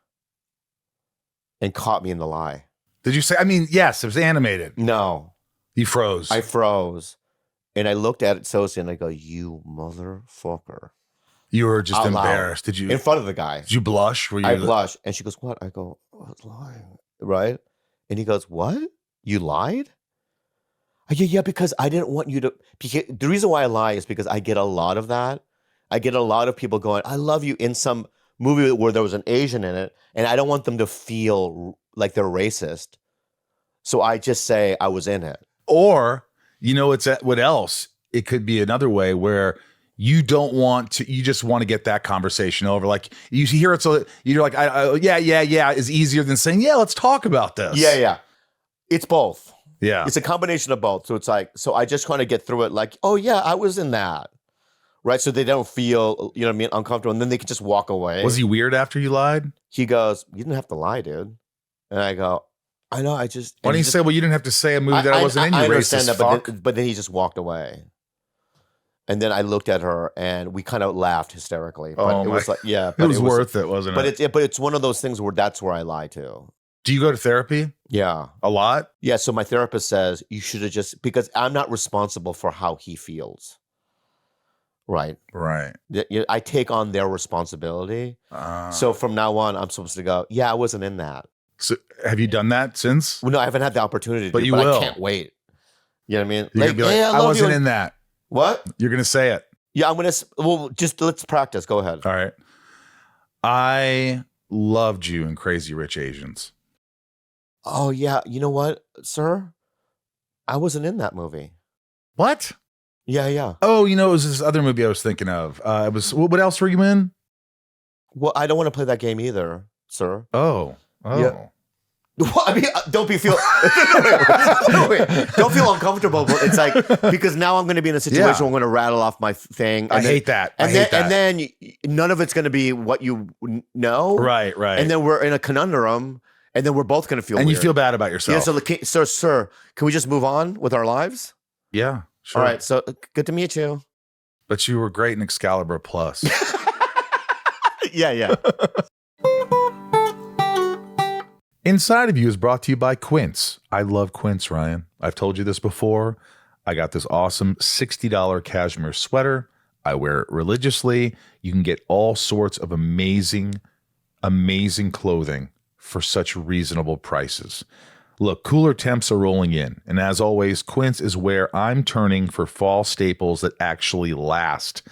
And caught me in the lie. Did you say, yes, it was animated. No. You froze. I froze. And I looked at Sophie and I go, "You motherfucker." You were just Out loud. embarrassed. Did you? In front of the guy. Did you blush? Were you? I blushed. And she goes, "What?" I go, "I was lying." Right? And he goes, "What? You lied?" I go, "Yeah, because I didn't want you to." The reason why I lie is because I get a lot of that. I get a lot of people going, "I love you," in some movie where there was an Asian in it. And I don't want them to feel like they're racist. So I just say I was in it. Or, what else? It could be another way where you don't want to, you just want to get that conversation over. Like you hear it, so you're like, yeah, is easier than saying, "Yeah, let's talk about this." Yeah. It's both. Yeah. It's a combination of both. So it's like, so I just kind of get through it like, "Oh yeah, I was in that." Right? So they don't feel, uncomfortable, and then they can just walk away. Was he weird after you lied? He goes, "You didn't have to lie, dude." And I go, "I know, I just..." Why didn't you say, "Well, you didn't have to say a movie that I wasn't in, you understand racist that, fuck"? but then he just walked away. And then I looked at her and we kind of laughed hysterically. But it was like, yeah. But it was worth it, wasn't it? But it's one of those things where that's where I lie too. Do you go to therapy? Yeah. A lot? Yeah, so my therapist says you should have just, because I'm not responsible for how he feels. Right. Right. I take on their responsibility. So from now on, I'm supposed to go, "Yeah, I wasn't in that." So have you done that since? Well, no, I haven't had the opportunity to but do, you but will. I can't wait. You know what I mean? You're gonna be like, "Hey, I wasn't in that. What? You're going to say it. Yeah, I'm going to, just let's practice. Go ahead. All right. I loved you in Crazy Rich Asians. Oh, yeah. You know what, sir? I wasn't in that movie. What? Yeah. Oh, it was this other movie I was thinking of. It was, what else were you in? Well, I don't want to play that game either, sir. Oh. Yeah. Well, I mean, don't feel uncomfortable. But it's like, because now I'm going to be in a situation where I'm going to rattle off my thing. I hate that. And then none of it's going to be what you know. Right. And then we're in a conundrum, and then we're both going to feel and weird. You feel bad about yourself. Yeah. So, sir, can we just move on with our lives? Yeah. Sure. All right. So good to meet you. But you were great in Excalibur Plus. Yeah. Inside of You is brought to you by Quince. I love Quince, Ryan. I've told you this before. I got this awesome $60 cashmere sweater. I wear it religiously. You can get all sorts of amazing clothing for such reasonable prices. Look, cooler temps are rolling in. And as always, Quince is where I'm turning for fall staples that actually last.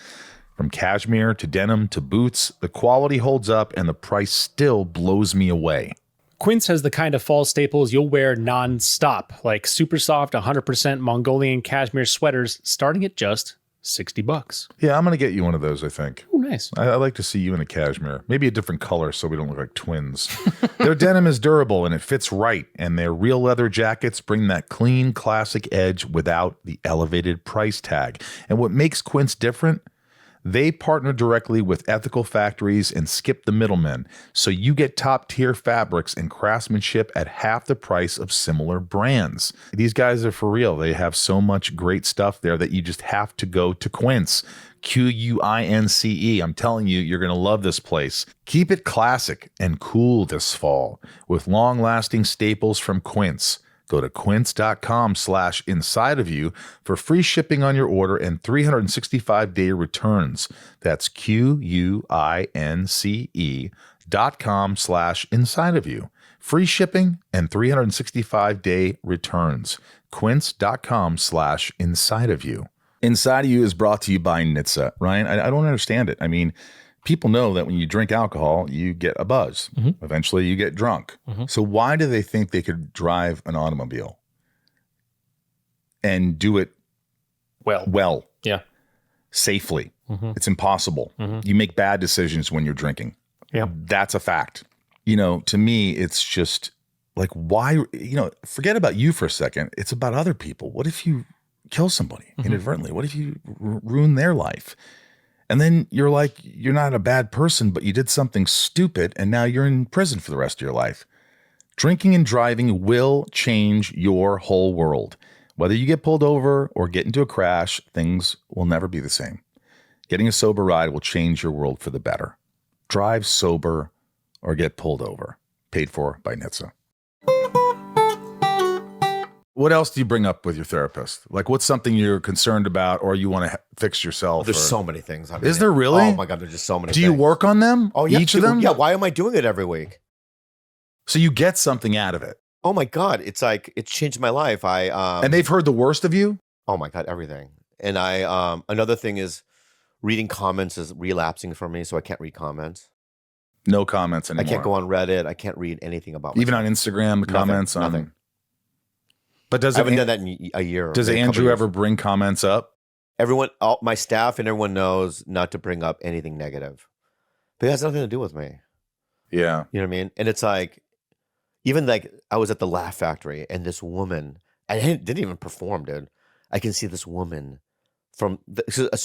From cashmere to denim to boots, the quality holds up and the price still blows me away. Quince has the kind of fall staples you'll wear non-stop, like super soft 100% Mongolian cashmere sweaters starting at just $60. Yeah, I'm going to get you one of those, I think. Oh, nice. I like to see you in a cashmere. Maybe a different color so we don't look like twins. Their denim is durable and it fits right, and their real leather jackets bring that clean, classic edge without the elevated price tag. And what makes Quince different? They partner directly with ethical factories and skip the middlemen, so you get top-tier fabrics and craftsmanship at half the price of similar brands. These guys are for real. They have so much great stuff there that you just have to go to Quince. Quince. I'm telling you, you're going to love this place. Keep it classic and cool this fall with long-lasting staples from Quince. Go to quince.com/inside of you for free shipping on your order and 365-day returns. That's QUINCE.com/inside of you. Free shipping and 365-day returns. Quince.com/inside of you. Inside of You is brought to you by NHTSA. Ryan, I don't understand it. I mean, people know that when you drink alcohol, you get a buzz. Mm-hmm. Eventually, you get drunk. Mm-hmm. So why do they think they could drive an automobile and do it well, yeah, safely? Mm-hmm. It's impossible. Mm-hmm. You make bad decisions when you're drinking. Yeah, that's a fact. To me, it's just like, why? Forget about you for a second. It's about other people. What if you kill somebody inadvertently? What if you ruin their life? And then you're like, you're not a bad person, but you did something stupid, and now you're in prison for the rest of your life. Drinking and driving will change your whole world. Whether you get pulled over or get into a crash, things will never be the same. Getting a sober ride will change your world for the better. Drive sober or get pulled over. Paid for by NHTSA. What else do you bring up with your therapist? Like, what's something you're concerned about or you want to fix yourself? There's so many things. Is there really? Oh my God, there's just so many Do things. you work on them? Oh, yeah. Each of them? Yeah, why am I doing it every week? So you get something out of it. Oh my God, it's like, it's changed my life. And they've heard the worst of you? Oh my God, everything. And another thing is reading comments is relapsing for me, so I can't read comments. No comments anymore. I can't go on Reddit. I can't read anything about myself. Even on Instagram, the comments on nothing. But I haven't done that in a year. Does Andrew ever bring comments up? Everyone, my staff and everyone knows not to bring up anything negative. But it has nothing to do with me. Yeah. You know what I mean? And it's like, even like I was at the Laugh Factory and this woman, I didn't even perform, dude. I can see this woman so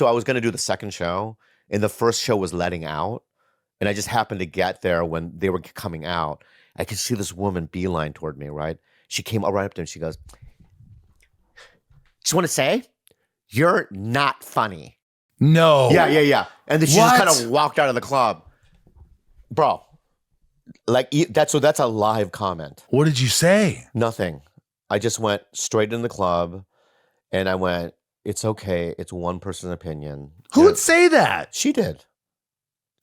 I was going to do the second show, and the first show was letting out. And I just happened to get there when they were coming out. I could see this woman beeline toward me, right? She came right up to me and she goes, just want to say, you're not funny. No. Yeah. And then she just kind of walked out of the club. Bro, like that's a live comment. What did you say? Nothing. I just went straight in the club and I went, it's okay. It's one person's opinion. Who would say that? She did.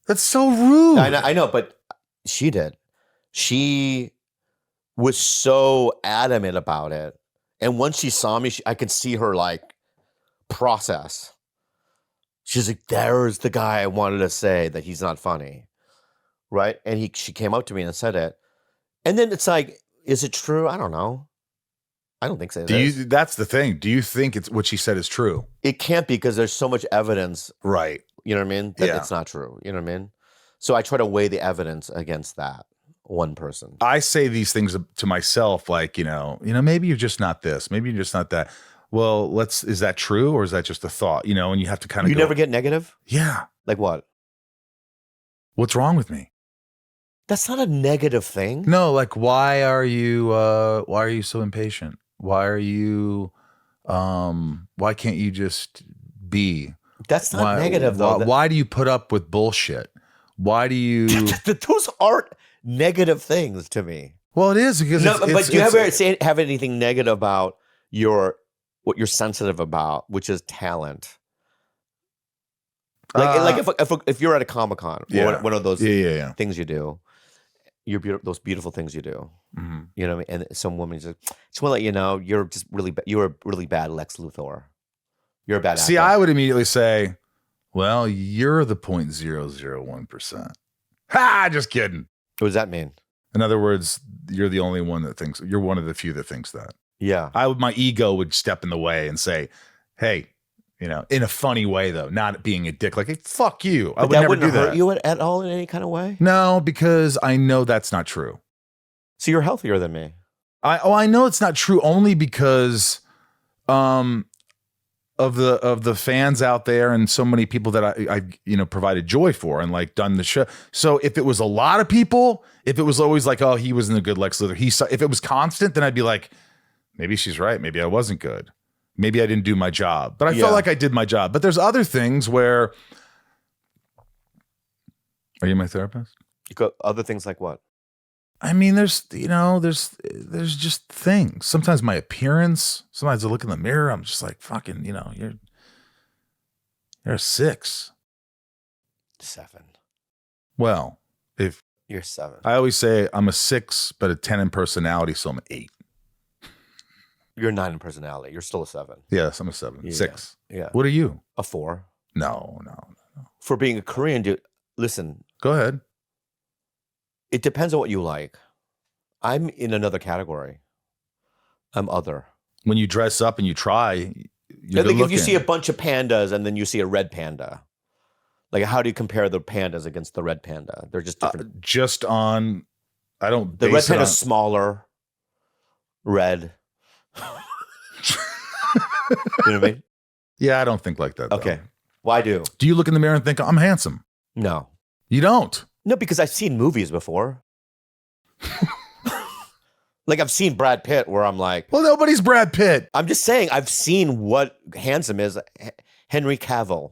That's so rude. I know, but she did. She was so adamant about it. And once she saw me, I could see her like process. She's like, there's the guy I wanted to say that he's not funny. Right? And she came up to me and said it. And then it's like, is it true? I don't know. I don't think so. That's the thing. Do you think it's what she said is true? It can't be because there's so much evidence. Right. You know what I mean? That it's not true. You know what I mean? So I try to weigh the evidence against that one person. I say these things to myself, like, maybe you're just not this. Maybe you're just not that. Well, is that true or is that just a thought? And you have to kind of You never get negative? Yeah. Like what? What's wrong with me? That's not a negative thing. No, like why are you so impatient? Why are you why can't you just be? That's not negative though. Why do you put up with bullshit? Why do you Those aren't negative things to me. Well, it is because but do you ever have anything negative about what you're sensitive about, which is talent? Like if you're at a Comic-Con, one of those things you do, those beautiful things you do. Mm-hmm. You know what I mean? And some woman just want to let you know you're just you're a really bad Lex Luthor. You're a bad actor. See, I would immediately say, well, you're the 0.001%. Ha! Just kidding. What does that mean? In other words, you're the only one that thinks, you're one of the few that thinks that. Yeah. My ego would step in the way and say, hey, in a funny way though, not being a dick, like, hey, fuck you. I would never do that. Hurt you at all in any kind of way? No, because I know that's not true. So you're healthier than me. I know it's not true only because of the fans out there and so many people that I provided joy for and like done the show. So if it was a lot of people, if it was always like, oh, he wasn't a good Lex Luthor, if it was constant, then I'd be like, maybe she's right. Maybe I wasn't good. Maybe I didn't do my job. But I felt like I did my job. But there's other things where. Are you my therapist? You got other things like what? I mean, there's just things. Sometimes my appearance, sometimes I look in the mirror, I'm just like, fucking, you're a 6. 7. Well, if You're 7. I always say I'm a 6, but a 10 in personality, so I'm an 8. You're 9 in personality. You're still a 7. Yes, I'm a 7. 6. Yeah. What are you? A 4. No. For being a Korean dude, listen. Go ahead. It depends on what you like. I'm in another category. I'm other. When you dress up and you try, you're like good if you see a looking. bunch of pandas and then you see a red panda, like how do you compare the pandas against the red panda? They're just different. I don't. The red base it panda's on- smaller, red. You know what I mean? Yeah, I don't think like that. Though. Okay. Well, I do. Do you look in the mirror and think I'm handsome? No. You don't. No, because I've seen movies before. Like I've seen Brad Pitt where I'm like, Well, nobody's Brad Pitt. I'm just saying I've seen what handsome is. Henry Cavill.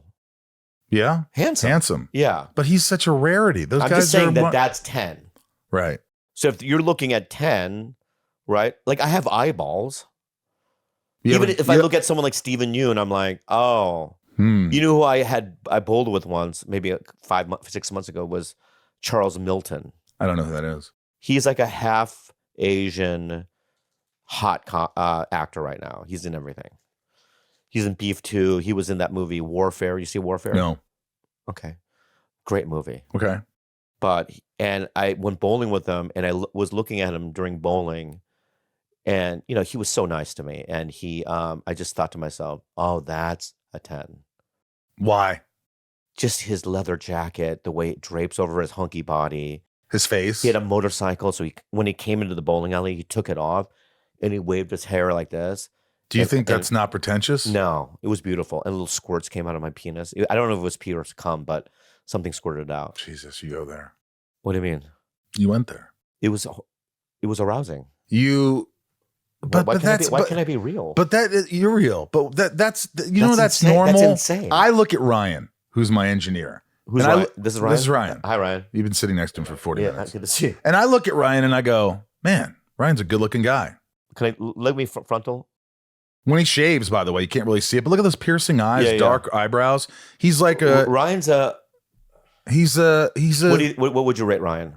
Yeah, Handsome. Yeah. But he's such a rarity. Those I'm guys just saying are that that's 10. right. So if you're looking at 10, right? Like I have eyeballs. You Even ever- if I look at someone like Stephen Yeun, I'm like, oh. You know who I bowled with once, maybe 6 months ago, was Charles Milton. I don't know who that is. He's like a half Asian hot actor right now. He's in everything. He's in Beef 2. He was in that movie Warfare. You see Warfare? No. Okay. Great movie. Okay. And I went bowling with him, and I was looking at him during bowling, and he was so nice to me. And I just thought to myself, oh, that's a 10. Why? Just his leather jacket, the way it drapes over his hunky body. His face. He had a motorcycle, so when he came into the bowling alley, he took it off, and he waved his hair like this. Do you think that's not pretentious? No, it was beautiful. And little squirts came out of my penis. I don't know if it was pee or cum, but something squirted out. Jesus, you go there. What do you mean? You went there. It was arousing. Why can't I be real? But you're real. But that's that's insane. normal. That's insane. I look at Ryan, who's my engineer. Who's and Ryan? This is Ryan? This is Ryan. Hi, Ryan. You've been sitting next to him for 40 minutes. Good to see you. And I look at Ryan and I go, man, Ryan's a good-looking guy. Let me frontal? When he shaves, by the way, you can't really see it. But look at those piercing eyes, dark eyebrows. He's like Ryan's a. He's a. What would you rate Ryan?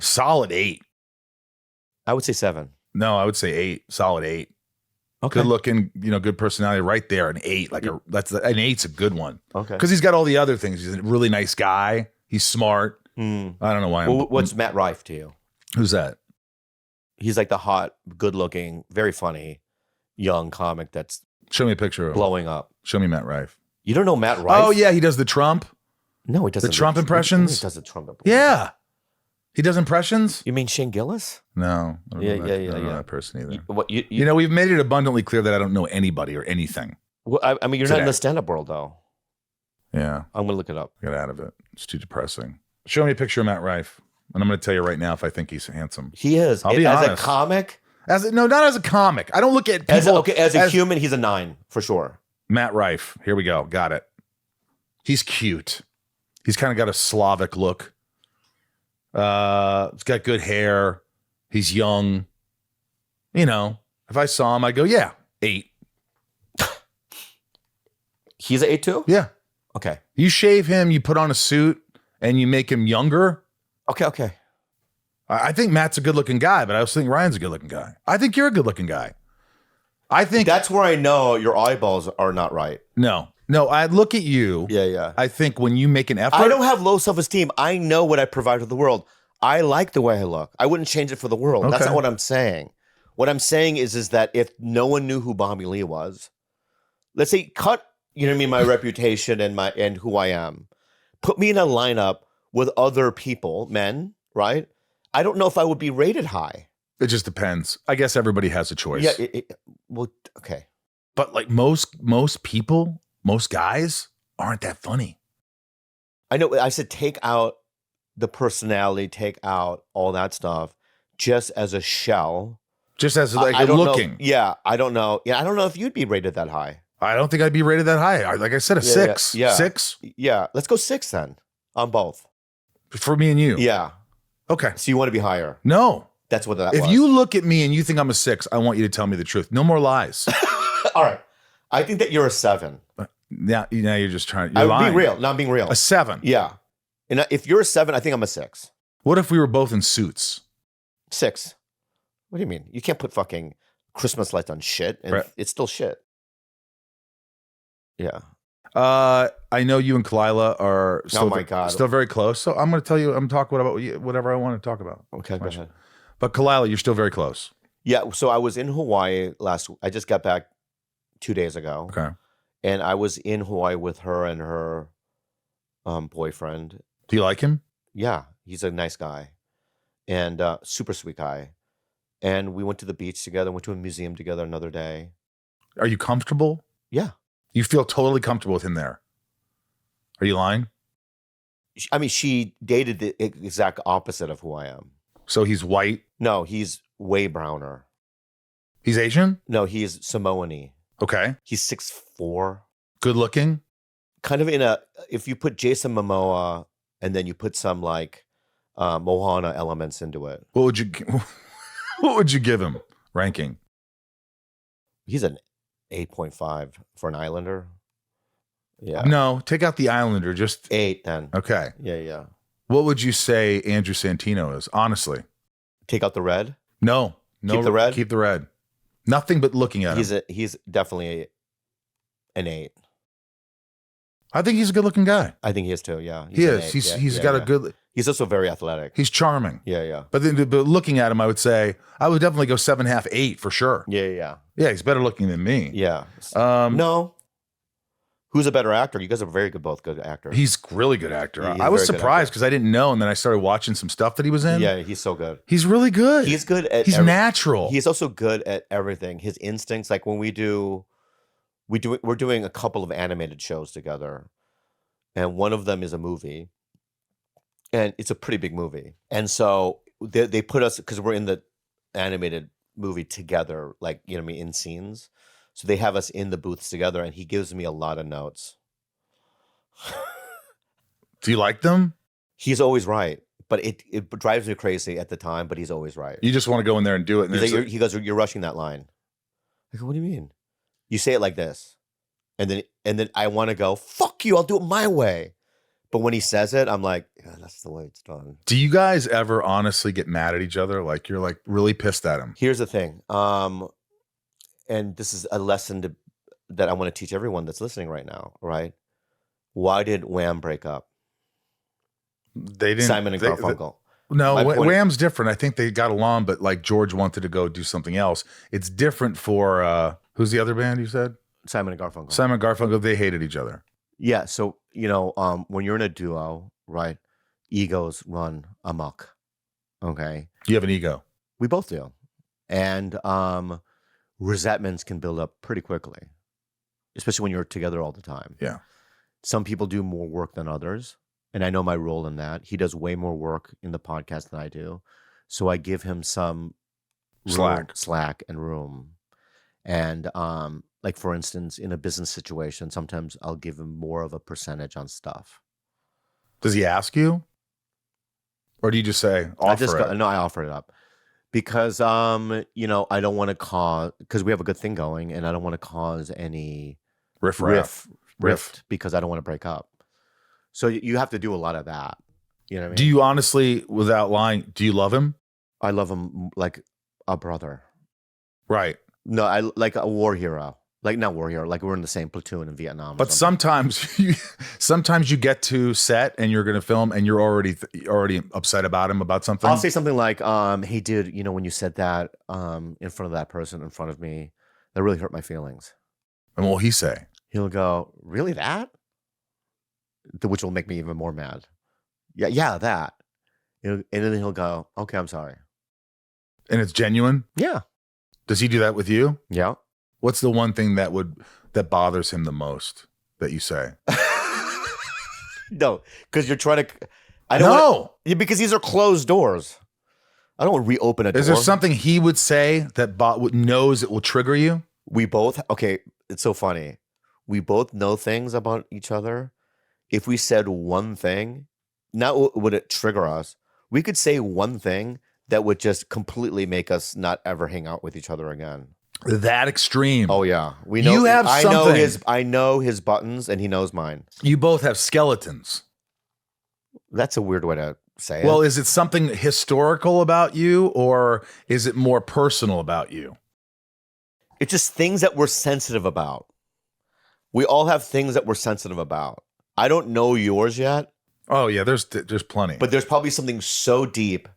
Solid 8. I would say 7. No, I would say 8. Solid 8. Okay. Good looking, good personality right there. An 8. An 8's a good one. Okay. Because he's got all the other things. He's a really nice guy. He's smart. I don't know why. What's Matt Rife to you? Who's that? He's like the hot, good looking, very funny, young comic that's Show me a picture of him. blowing up. Show me Matt Rife. You don't know Matt Rife? Oh, yeah. He does the Trump. No, he doesn't. The Trump impressions? He does the Trump impressions. Yeah. He does impressions? You mean Shane Gillis? No. I don't know Yeah. that person either. You we've made it abundantly clear that I don't know anybody or anything. Well, I mean, you're not in the stand-up world, though. Yeah. I'm going to look it up. Get out of it. It's too depressing. Show me a picture of Matt Rife. And I'm going to tell you right now if I think he's handsome. He is. I'll be as honest. a comic? No, not as a comic. I don't look at people. As a human, he's a 9, for sure. Matt Rife. Here we go. Got it. He's cute. He's kind of got a Slavic look. He's got good hair. He's young. If I saw him, I'd go, yeah, 8. He's an 8 too? Yeah. Okay. You shave him, you put on a suit, and you make him younger. Okay. I think Matt's a good-looking guy, but I also think Ryan's a good-looking guy. I think you're a good-looking guy. I think that's where I know your eyeballs are not right. No, I look at you. Yeah. I think when you make an effort. I don't have low self-esteem. I know what I provide to the world. I like the way I look. I wouldn't change it for the world. Okay. That's not what I'm saying. What I'm saying is that if no one knew who Bobby Lee was, let's say cut, my reputation and who I am, put me in a lineup with other people, men, right? I don't know if I would be rated high. It just depends. I guess everybody has a choice. Yeah. Well, okay. But like most people, most guys aren't that funny. I know. I said take out the personality, take out all that stuff, just as a shell. Just as like I don't looking. Know. Yeah, I don't know. Yeah, I don't know if you'd be rated that high. I don't think I'd be rated that high. Like I said, a 6. Yeah. 6? Yeah. Let's go 6 then on both. For me and you. Yeah. Okay. So you want to be higher. No. That's what that If was. you look at me and you think I'm a 6, I want you to tell me the truth. No more lies. All right. I think that you're a 7. Now you're just trying. You're I'm lying. being real. No, I'm being real. A 7. Yeah. And if you're a 7, I think I'm a 6. What if we were both in suits? 6. What do you mean? You can't put fucking Christmas lights on shit, and Right. it's still shit. Yeah. I know you and Kyla are still, my God. still very close. So I'm going to tell you, I'm talking about whatever I want to talk about. Okay, go ahead. But Kyla, you're still very close. Yeah. So I was in Hawaii I just got back 2 days ago. Okay. And I was in Hawaii with her and her boyfriend. Do you like him? Yeah. He's a nice guy and super sweet guy. And we went to the beach together, went to a museum together another day. Are you comfortable? Yeah. You feel totally comfortable with him there? Are you lying? I mean, she dated the exact opposite of who I am. So he's white? No, he's way browner. He's Asian? No, he's Samoan-y. Okay. He's 6'4". Good looking? Kind of if you put Jason Momoa and then you put some like Moana elements into it. What would you give him ranking? He's an 8.5 for an Islander. Yeah. No, take out the Islander. Just 8 then. okay. Yeah. What would you say Andrew Santino is? Honestly, Take out the red. no. Keep the red? Keep the red. Nothing but looking at him. He's definitely an 8. I think he's a good looking guy. I think he is too. Yeah. He an is. 8. He's got a good. He's also very athletic. He's charming. Yeah. But looking at him, I would definitely go 7.5, 8 for sure. Yeah. Yeah, he's better looking than me. Yeah. No, Who's a better actor? You guys are both good actors. he's a really good actor. He's I a was very good surprised actor. because I didn't know, and then I started watching some stuff that he was in. Yeah, he's so good. He's really good. He's good at He's natural. He's also good at everything. His instincts, like when we're doing a couple of animated shows together, and one of them is a movie, and it's a pretty big movie. And so they put us, because we're in the animated movie together, like, you know what I mean, in scenes. So they have us in the booths together, and he gives me a lot of notes. Do you like them? He's always right, but it drives me crazy at the time, but he's always right. You just want to go in there and do it. And He's like, he goes, "You're rushing that line." I go, "What do you mean? You say it like this." And then I want to go, "Fuck you, I'll do it my way." But when he says it, I'm like, yeah, that's the way it's done. Do you guys ever honestly get mad at each other? Like you're like really pissed at him? Here's the thing. And this is a lesson that I want to teach everyone that's listening right now, right? Why did Wham break up? They didn't. Simon and Garfunkel. No, My point- Wham's different. I think they got along, but like George wanted to go do something else. It's different for who's the other band you said? Simon and Garfunkel. Simon and Garfunkel. They hated each other. Yeah. So, when you're in a duo, right? Egos run amok. Okay. You have an ego. We both do. And resentments can build up pretty quickly, especially when you're together all the time. Yeah. Some people do more work than others. And I know my role in that. He does way more work in the podcast than I do. So I give him some slack and room. And like, for instance, in a business situation, sometimes I'll give him more of a percentage on stuff. Does he ask you? Or do you just say, offer it? No, I offer it up. Because, I don't want to cause, because we have a good thing going, and I don't want to cause any rift because I don't want to break up. So you have to do a lot of that. You know what I mean? Do you honestly, without lying, do you love him? I love him like a brother. Right. No, I like a war hero. Like, not war hero, like we're in the same platoon in Vietnam. But sometimes you get to set and you're going to film and you're already upset about him about something. I'll say something like, hey, dude, when you said that in front of that person in front of me, that really hurt my feelings. And what will he say? He'll go, really, that? Which will make me even more mad. Yeah, that. And then he'll go, okay, I'm sorry. And it's genuine? Yeah. Does he do that with you? Yeah. What's the one thing that bothers him the most that you say? No, because you're trying to. Because these are closed doors. I don't want to reopen a door. Is there something he would say that knows it will trigger you? We both. Okay, it's so funny. We both know things about each other. If we said one thing, not would it trigger us, We could say one thing that would just completely make us not ever hang out with each other again. That extreme. Oh yeah, we know. You have something. I know his buttons, and he knows mine. You both have skeletons. That's a weird way to say it. Well, is it something historical about you, or is it more personal about you? It's just things that we're sensitive about. We all have things that we're sensitive about. I don't know yours yet. Oh yeah, there's plenty. But there's probably something so deep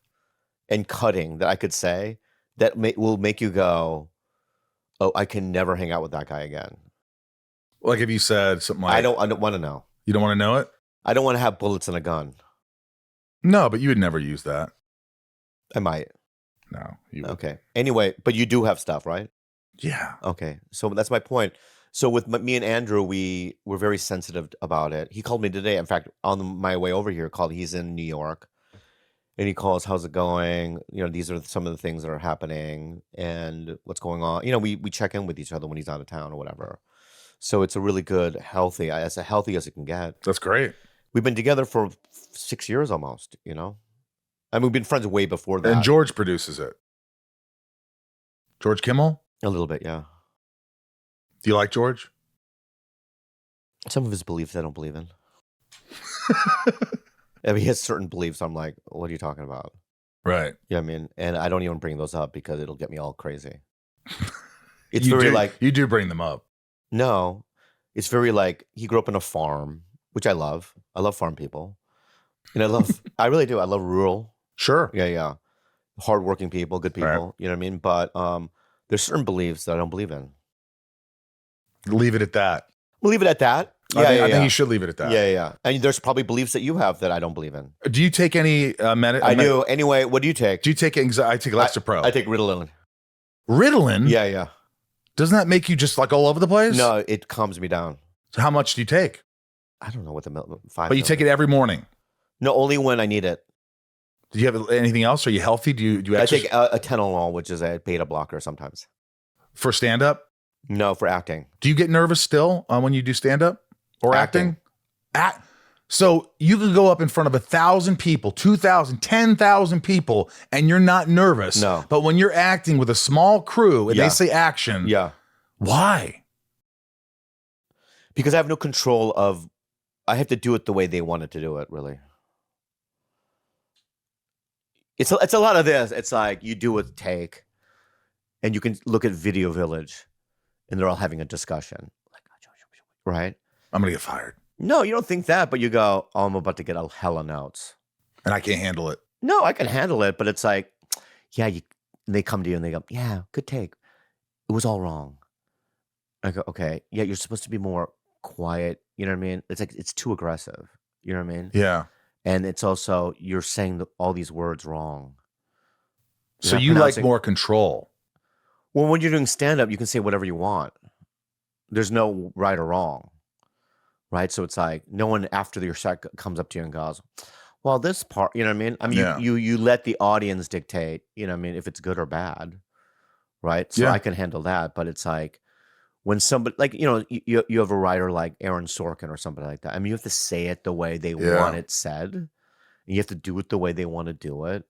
and cutting that I could say that will make you go, "Oh, I can never hang out with that guy again." Like if you said something like, I don't want to know. You don't want to know it? I don't want to have bullets in a gun. No, but you would never use that. I might. No. You would. Okay. Anyway, but you do have stuff, right? Yeah. Okay. So that's my point. So with me and Andrew, we were very sensitive about it. He called me today. In fact, on my way over here, he's in New York. And he calls, how's it going? You know, these are some of the things that are happening and what's going on. You know, we check in with each other when he's out of town or whatever. So it's a really good, healthy, as healthy as it can get. That's great. We've been together for 6 years almost, you know? I mean, we've been friends way before that. And George produces it. George Kimmel? A little bit, yeah. Do you like George? Some of his beliefs I don't believe in. I mean, he has certain beliefs. I'm like, what are you talking about? Right. Yeah, I mean, and I don't even bring those up because it'll get me all crazy. It's You do bring them up. No, it's very like, he grew up on a farm, which I love. I love farm people. And I really do. I love rural. Sure. Yeah. Hardworking people, good people. Right. You know what I mean? But there's certain beliefs that I don't believe in. Leave it at that. We'll leave it at that. I think you should leave it at that. Yeah. And there's probably beliefs that you have that I don't believe in. Do you take any I do. Anyway, what do you take? Do you take anxiety? I take LibraryJen. I take Ritalin. Ritalin? Yeah. Doesn't that make you just like all over the place? No, it calms me down. So how much do you take? I don't know what the 5. But you take it every morning? No, only when I need it. Do you have anything else? Are you healthy? Do you I take a Tenolol, which is a beta blocker sometimes. For stand-up? No, for acting. Do you get nervous still when you do stand-up or acting? So you can go up in front of 1,000 people, 2,000, 10,000 people, and you're not nervous. No. But when you're acting with a small crew and they say action, why? Because I have no control of, I have to do it the way they wanted to do it, really. It's a lot of this. It's like you do a take, and you can look at Video Village, and they're all having a discussion. Right? I'm going to get fired. No, you don't think that, but you go, oh, I'm about to get a hella notes. And I can't handle it. No, I can handle it, but it's like, they come to you and they go, yeah, good take. It was all wrong. I go, okay, yeah, you're supposed to be more quiet. You know what I mean? It's like, it's too aggressive. You know what I mean? Yeah. And it's also, you're saying all these words wrong. So you like more control. Well, when you're doing stand-up, you can say whatever you want. There's no right or wrong. Right? So it's like, no one after your set comes up to you and goes, well, this part, you know what I mean? I mean, you let the audience dictate, you know what I mean, if it's good or bad. Right? So I can handle that. But it's like, when somebody, like, you know, you have a writer like Aaron Sorkin or somebody like that. I mean, you have to say it the way they want it said. And you have to do it the way they want to do it.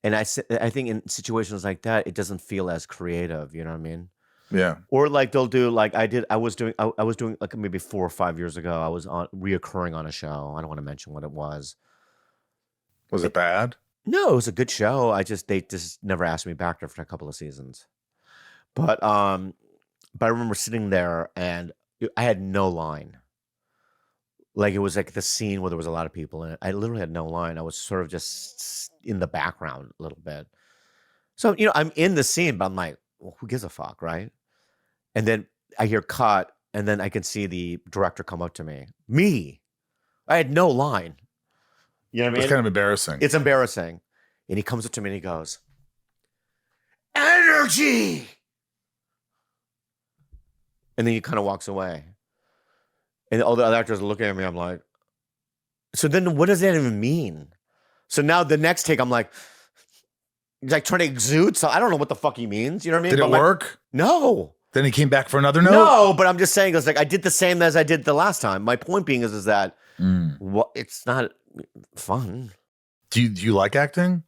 And I think in situations like that, it doesn't feel as creative. You know what I mean? Yeah. Or like they'll do like I was doing like maybe 4 or 5 years ago. I was reoccurring on a show. I don't want to mention what it was. Was it bad? No, it was a good show. They just never asked me back after a couple of seasons. But I remember sitting there and I had no line. Like it was like the scene where there was a lot of people in it. I literally had no line. I was sort of just in the background a little bit. So, you know, I'm in the scene, but I'm like, well, who gives a fuck, right? And then I hear cut, and then I can see the director come up to me. Me. I had no line. You know what I mean? It's kind of embarrassing. It's embarrassing. And he comes up to me and he goes, energy! And then he kind of walks away. And all the other actors are looking at me. I'm like, so then what does that even mean? So now the next take, I'm like trying to exude. So I don't know what the fuck he means. You know what I mean? Did it work? No. Then he came back for another note? No, but I'm just saying, it's like I did the same as I did the last time. My point being is that it's not fun. Do you like acting?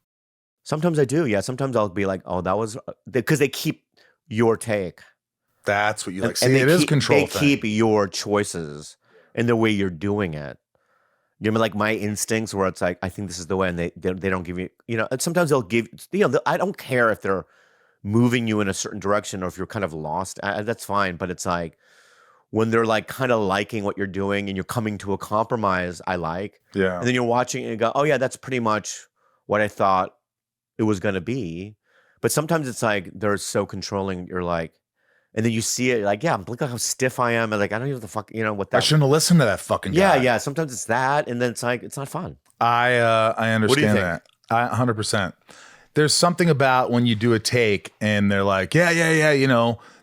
Sometimes I do. Yeah. Sometimes I'll be like, oh, that was because they keep your take. That's what you like. And See, it is control. They keep your choices and the way you're doing it. You know, like my instincts where it's like, I think this is the way, and they don't give you, and sometimes they'll give, I don't care if they're moving you in a certain direction or if you're kind of lost, that's fine. But it's like when they're like kind of liking what you're doing and you're coming to a compromise, I like. Yeah. And then you're watching and you go, oh yeah, that's pretty much what I thought it was going to be. But sometimes it's like, they're so controlling. You're like, and then you see it like, yeah, look at how stiff I am. And like, I don't even know what the fuck, what that. I shouldn't have listened to that fucking guy. Yeah. Sometimes it's that. And then it's like, it's not fun. I understand that. 100%. There's something about when you do a take and they're like, yeah,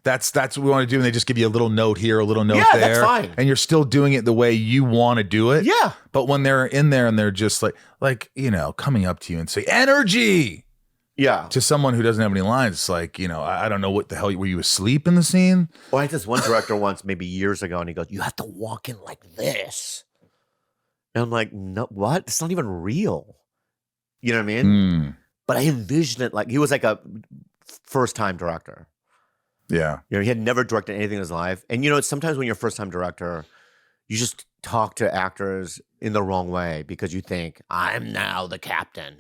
that's what we want to do. And they just give you a little note here, a little note there. That's fine. And you're still doing it the way you want to do it. Yeah. But when they're in there and they're just like, coming up to you and say, energy. Yeah. To someone who doesn't have any lines, it's like, I don't know what the hell, were you asleep in the scene? Well, I had this one director once, maybe years ago, and he goes, you have to walk in like this. And I'm like, no, what? It's not even real. You know what I mean? But I envisioned it like, he was like a first-time director. Yeah. He had never directed anything in his life. And sometimes when you're a first-time director, you just talk to actors in the wrong way because you think, I'm now the captain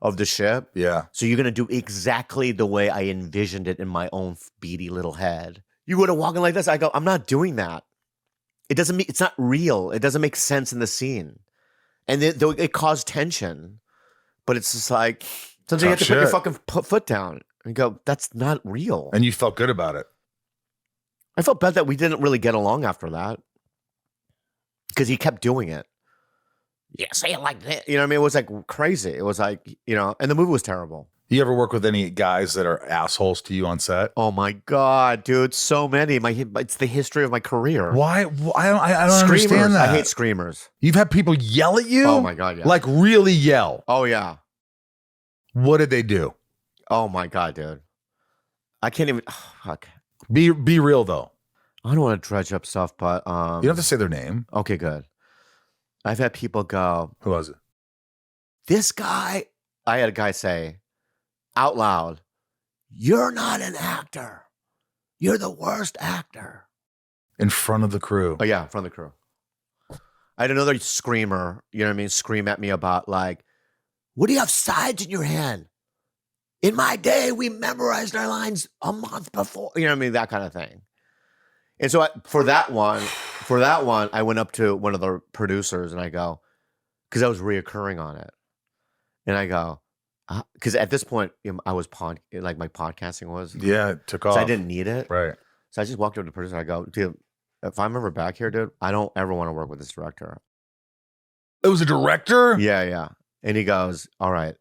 of the ship. Yeah. So you're going to do exactly the way I envisioned it in my own beady little head. You would have walked in like this. I go, I'm not doing that. It's not real. It doesn't make sense in the scene. And it caused tension. But it's just like, sometimes you have to put your fucking foot down and go, that's not real. And you felt good about it. I felt bad that we didn't really get along after that. Because he kept doing it. Yeah, say it like that. You know what I mean? It was like crazy. It was like, and the movie was terrible. You ever work with any guys that are assholes to you on set? Oh my God, dude. So many. It's the history of my career. Why? I don't understand that. I hate screamers. You've had people yell at you? Oh my God, yeah. Like really yell? Oh yeah. What did they do? Oh my God, dude. I can't even, fuck. Be real though. I don't want to dredge up stuff, but you don't have to say their name. Okay, good. I've had people go, who was it? This guy, I had a guy say out loud, you're not an actor. You're the worst actor. In front of the crew. Oh yeah, in front of the crew. I had another screamer, you know what I mean, scream at me about like, what do you have sides in your hand? In my day, we memorized our lines a month before. You know what I mean? That kind of thing. And so for that one, I went up to one of the producers and I go, because I was reoccurring on it. And I go, because at this point, I was like my podcasting was. Yeah, it took off. So I didn't need it. Right. So I just walked up to the producer and I go, dude, if I'm ever back here, dude, I don't ever want to work with this director. It was a director? Yeah. And he goes, all right.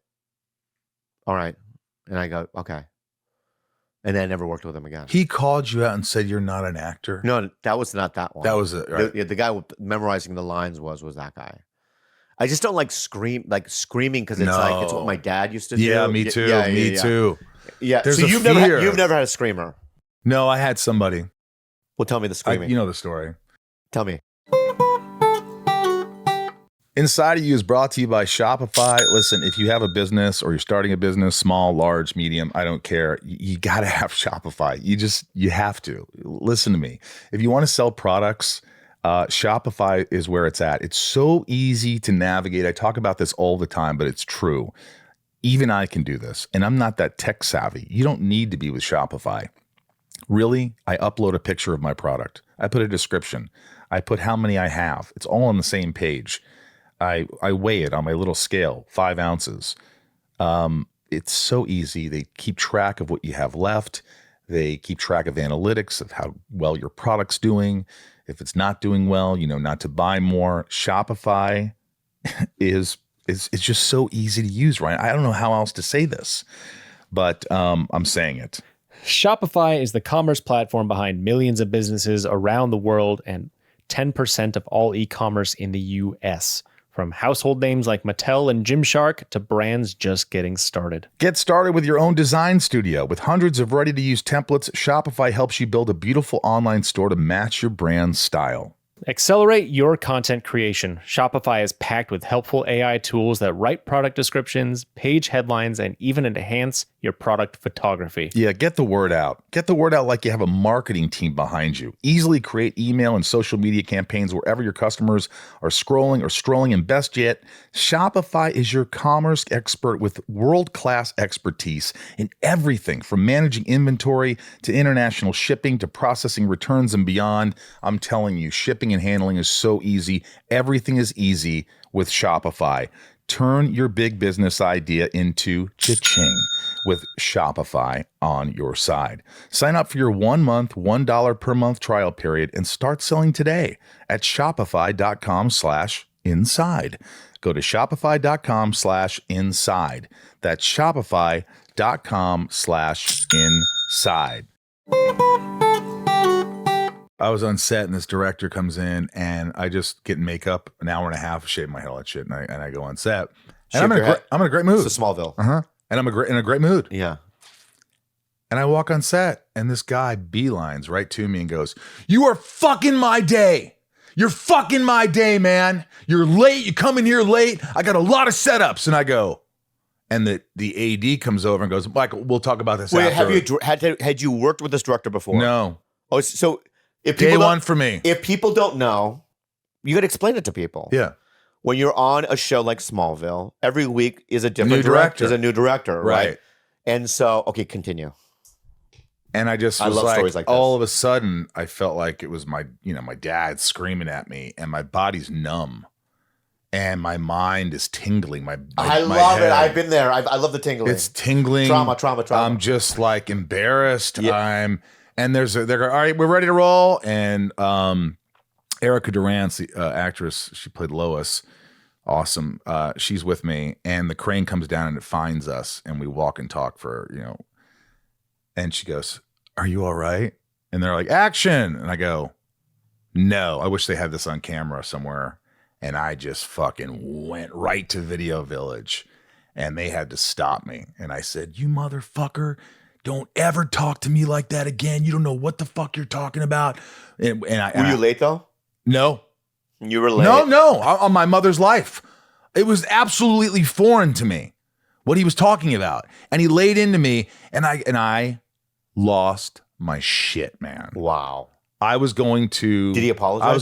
And I go, okay. And then I never worked with him again. He called you out and said you're not an actor? No, that was not that one. That was it, right? The guy memorizing the lines was that guy. I just don't like screaming because it's like it's what my dad used to do. Yeah, me too. Me too. Yeah. There's so you've never had a screamer. No, I had somebody. Well, tell me the screaming. You know the story. Tell me. Inside of You is brought to you by Shopify. Listen, if you have a business or you're starting a business, small, large, medium, I don't care. You got to have Shopify. You have to. Listen to me. If you want to sell products, Shopify is where it's at. It's so easy to navigate. I talk about this all the time, but it's true. Even I can do this, and I'm not that tech savvy. You don't need to be with Shopify. Really, I upload a picture of my product. I put a description. I put how many I have. It's all on the same page. I weigh it on my little scale, 5 ounces. It's so easy. They keep track of what you have left. They keep track of analytics of how well your product's doing. If it's not doing well, not to buy more. Shopify is just so easy to use, Ryan. I don't know how else to say this, but I'm saying it. Shopify is the commerce platform behind millions of businesses around the world and 10% of all e-commerce in the U.S., from household names like Mattel and Gymshark to brands just getting started. Get started with your own design studio. With hundreds of ready-to-use templates, Shopify helps you build a beautiful online store to match your brand's style. Accelerate your content creation. Shopify is packed with helpful AI tools that write product descriptions, page headlines, and even enhance your product photography. Yeah, get the word out. Get the word out like you have a marketing team behind you. Easily create email and social media campaigns wherever your customers are scrolling or strolling. And best yet, Shopify is your commerce expert with world-class expertise in everything from managing inventory to international shipping to processing returns and beyond. I'm telling you, shipping and handling is so easy. Everything is easy with Shopify. Turn your big business idea into cha-ching with Shopify on your side. Sign up for your 1 month, $1 per month trial period and start selling today at shopify.com/inside. Go to shopify.com/inside. That's shopify.com/inside. I was on set and this director comes in and I just get makeup, an hour and a half, shave my head, all that shit, and I go on set. And I'm in a great mood. It's a Smallville. And I'm in a great mood. Yeah. And I walk on set and this guy beelines right to me and goes, "You are fucking my day. You're fucking my day, man. You're late. You come in here late. I got a lot of setups." And I go, and the AD comes over and goes, "Michael, we'll talk about this after." Had you worked with this director before? No. Oh, so if Day people one for me. If people don't know, you got to explain it to people. Yeah. When you're on a show like Smallville, every week is a different director. Is a new director, right? And so, okay, continue. And I just was like all of a sudden, I felt like it was my dad screaming at me, and my body's numb, and my mind is tingling. I love it. I've been there. I love the tingling. It's tingling. Trauma. I'm just like embarrassed. Yeah. And they're going, "All right, we're ready to roll." And Erica Durant's the actress, she played Lois. Awesome. She's with me, and the crane comes down and it finds us, and we walk and talk for, and she goes, "Are you all right?" And they're like, "Action." And I go, "No, I wish they had this on camera somewhere." And I just fucking went right to Video Village, and they had to stop me. And I said, "You motherfucker, don't ever talk to me like that again. You don't know what the fuck you're talking about." Were you late though? No. You were late? No, on my mother's life. It was absolutely foreign to me what he was talking about. And he laid into me, and I lost my shit, man. Wow. I was going to. Did he apologize? I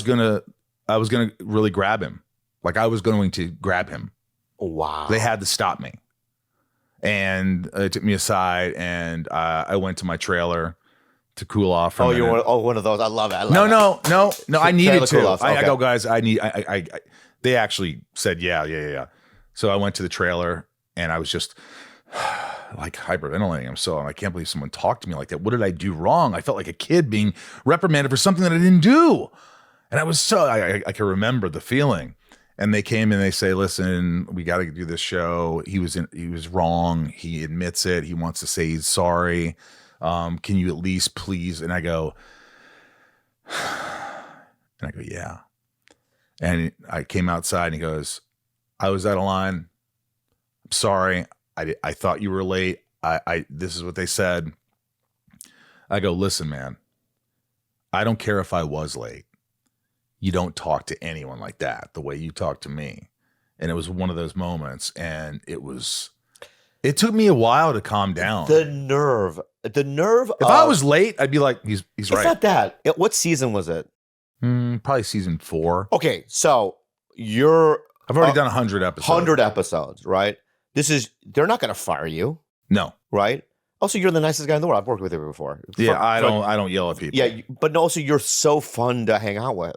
was gonna really grab him. Like I was going to grab him. Wow. They had to stop me. And they took me aside, and I went to my trailer to cool off. Oh, you're one of those. I love it. No. I needed to. Cool, I go, "Guys, I need." They actually said, yeah. So I went to the trailer, and I was just like hyperventilating. I can't believe someone talked to me like that. What did I do wrong? I felt like a kid being reprimanded for something that I didn't do. And I was I can remember the feeling. And they came and they say, "Listen, we got to do this show. He was wrong. He admits it. He wants to say he's sorry. Can you at least please?" And I go, "Yeah." And I came outside, and he goes, "I was out of line. I'm sorry. I thought you were late. This is what they said." I go, "Listen, man, I don't care if I was late. You don't talk to anyone like that the way you talk to me." And it was one of those moments, and it took me a while to calm down. The nerve. If I was late, I'd be like, he's right. It's not that. What season was it? Probably season 4. Okay, so I've already done 100 episodes. 100 episodes, right? They're not going to fire you. No. Right? Also, you're the nicest guy in the world. I've worked with you before. Yeah, I don't yell at people. Yeah, but also you're so fun to hang out with.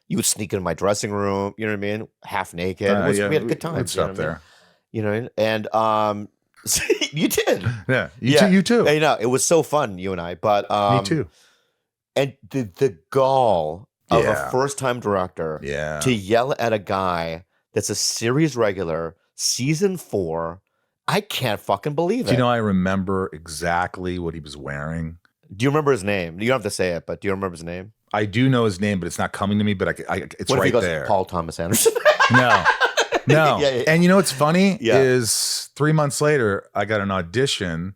You would sneak into my dressing room, you know what I mean? Half naked. We had a good time. What's up there? You know, and you did. Yeah, you too. I know, it was so fun, you and I. But me too. And the gall of a first-time director to yell at a guy that's a series regular, season 4, I can't fucking believe it. Do you know, I remember exactly what he was wearing. Do you remember his name? You don't have to say it, but do you remember his name? I do know his name, but it's not coming to me. But it's what if right he goes, there. Paul Thomas Anderson. No. Yeah. And you know what's funny is 3 months later, I got an audition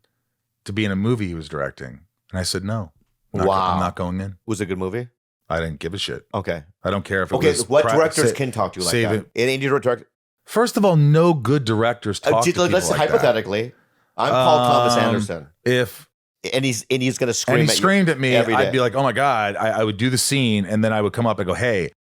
to be in a movie he was directing, and I said no. I'm not going in. Was it a good movie? I didn't give a shit. Okay. I don't care if it Okay, was. what directors can talk to you like that? Any director? First of all, no good directors talk to people let's like hypothetically, that. I'm Paul Thomas Anderson. And he's going to scream at you. And he screamed at me, every day. I'd be like, oh my God. I would do the scene, and then I would come up and go, hey.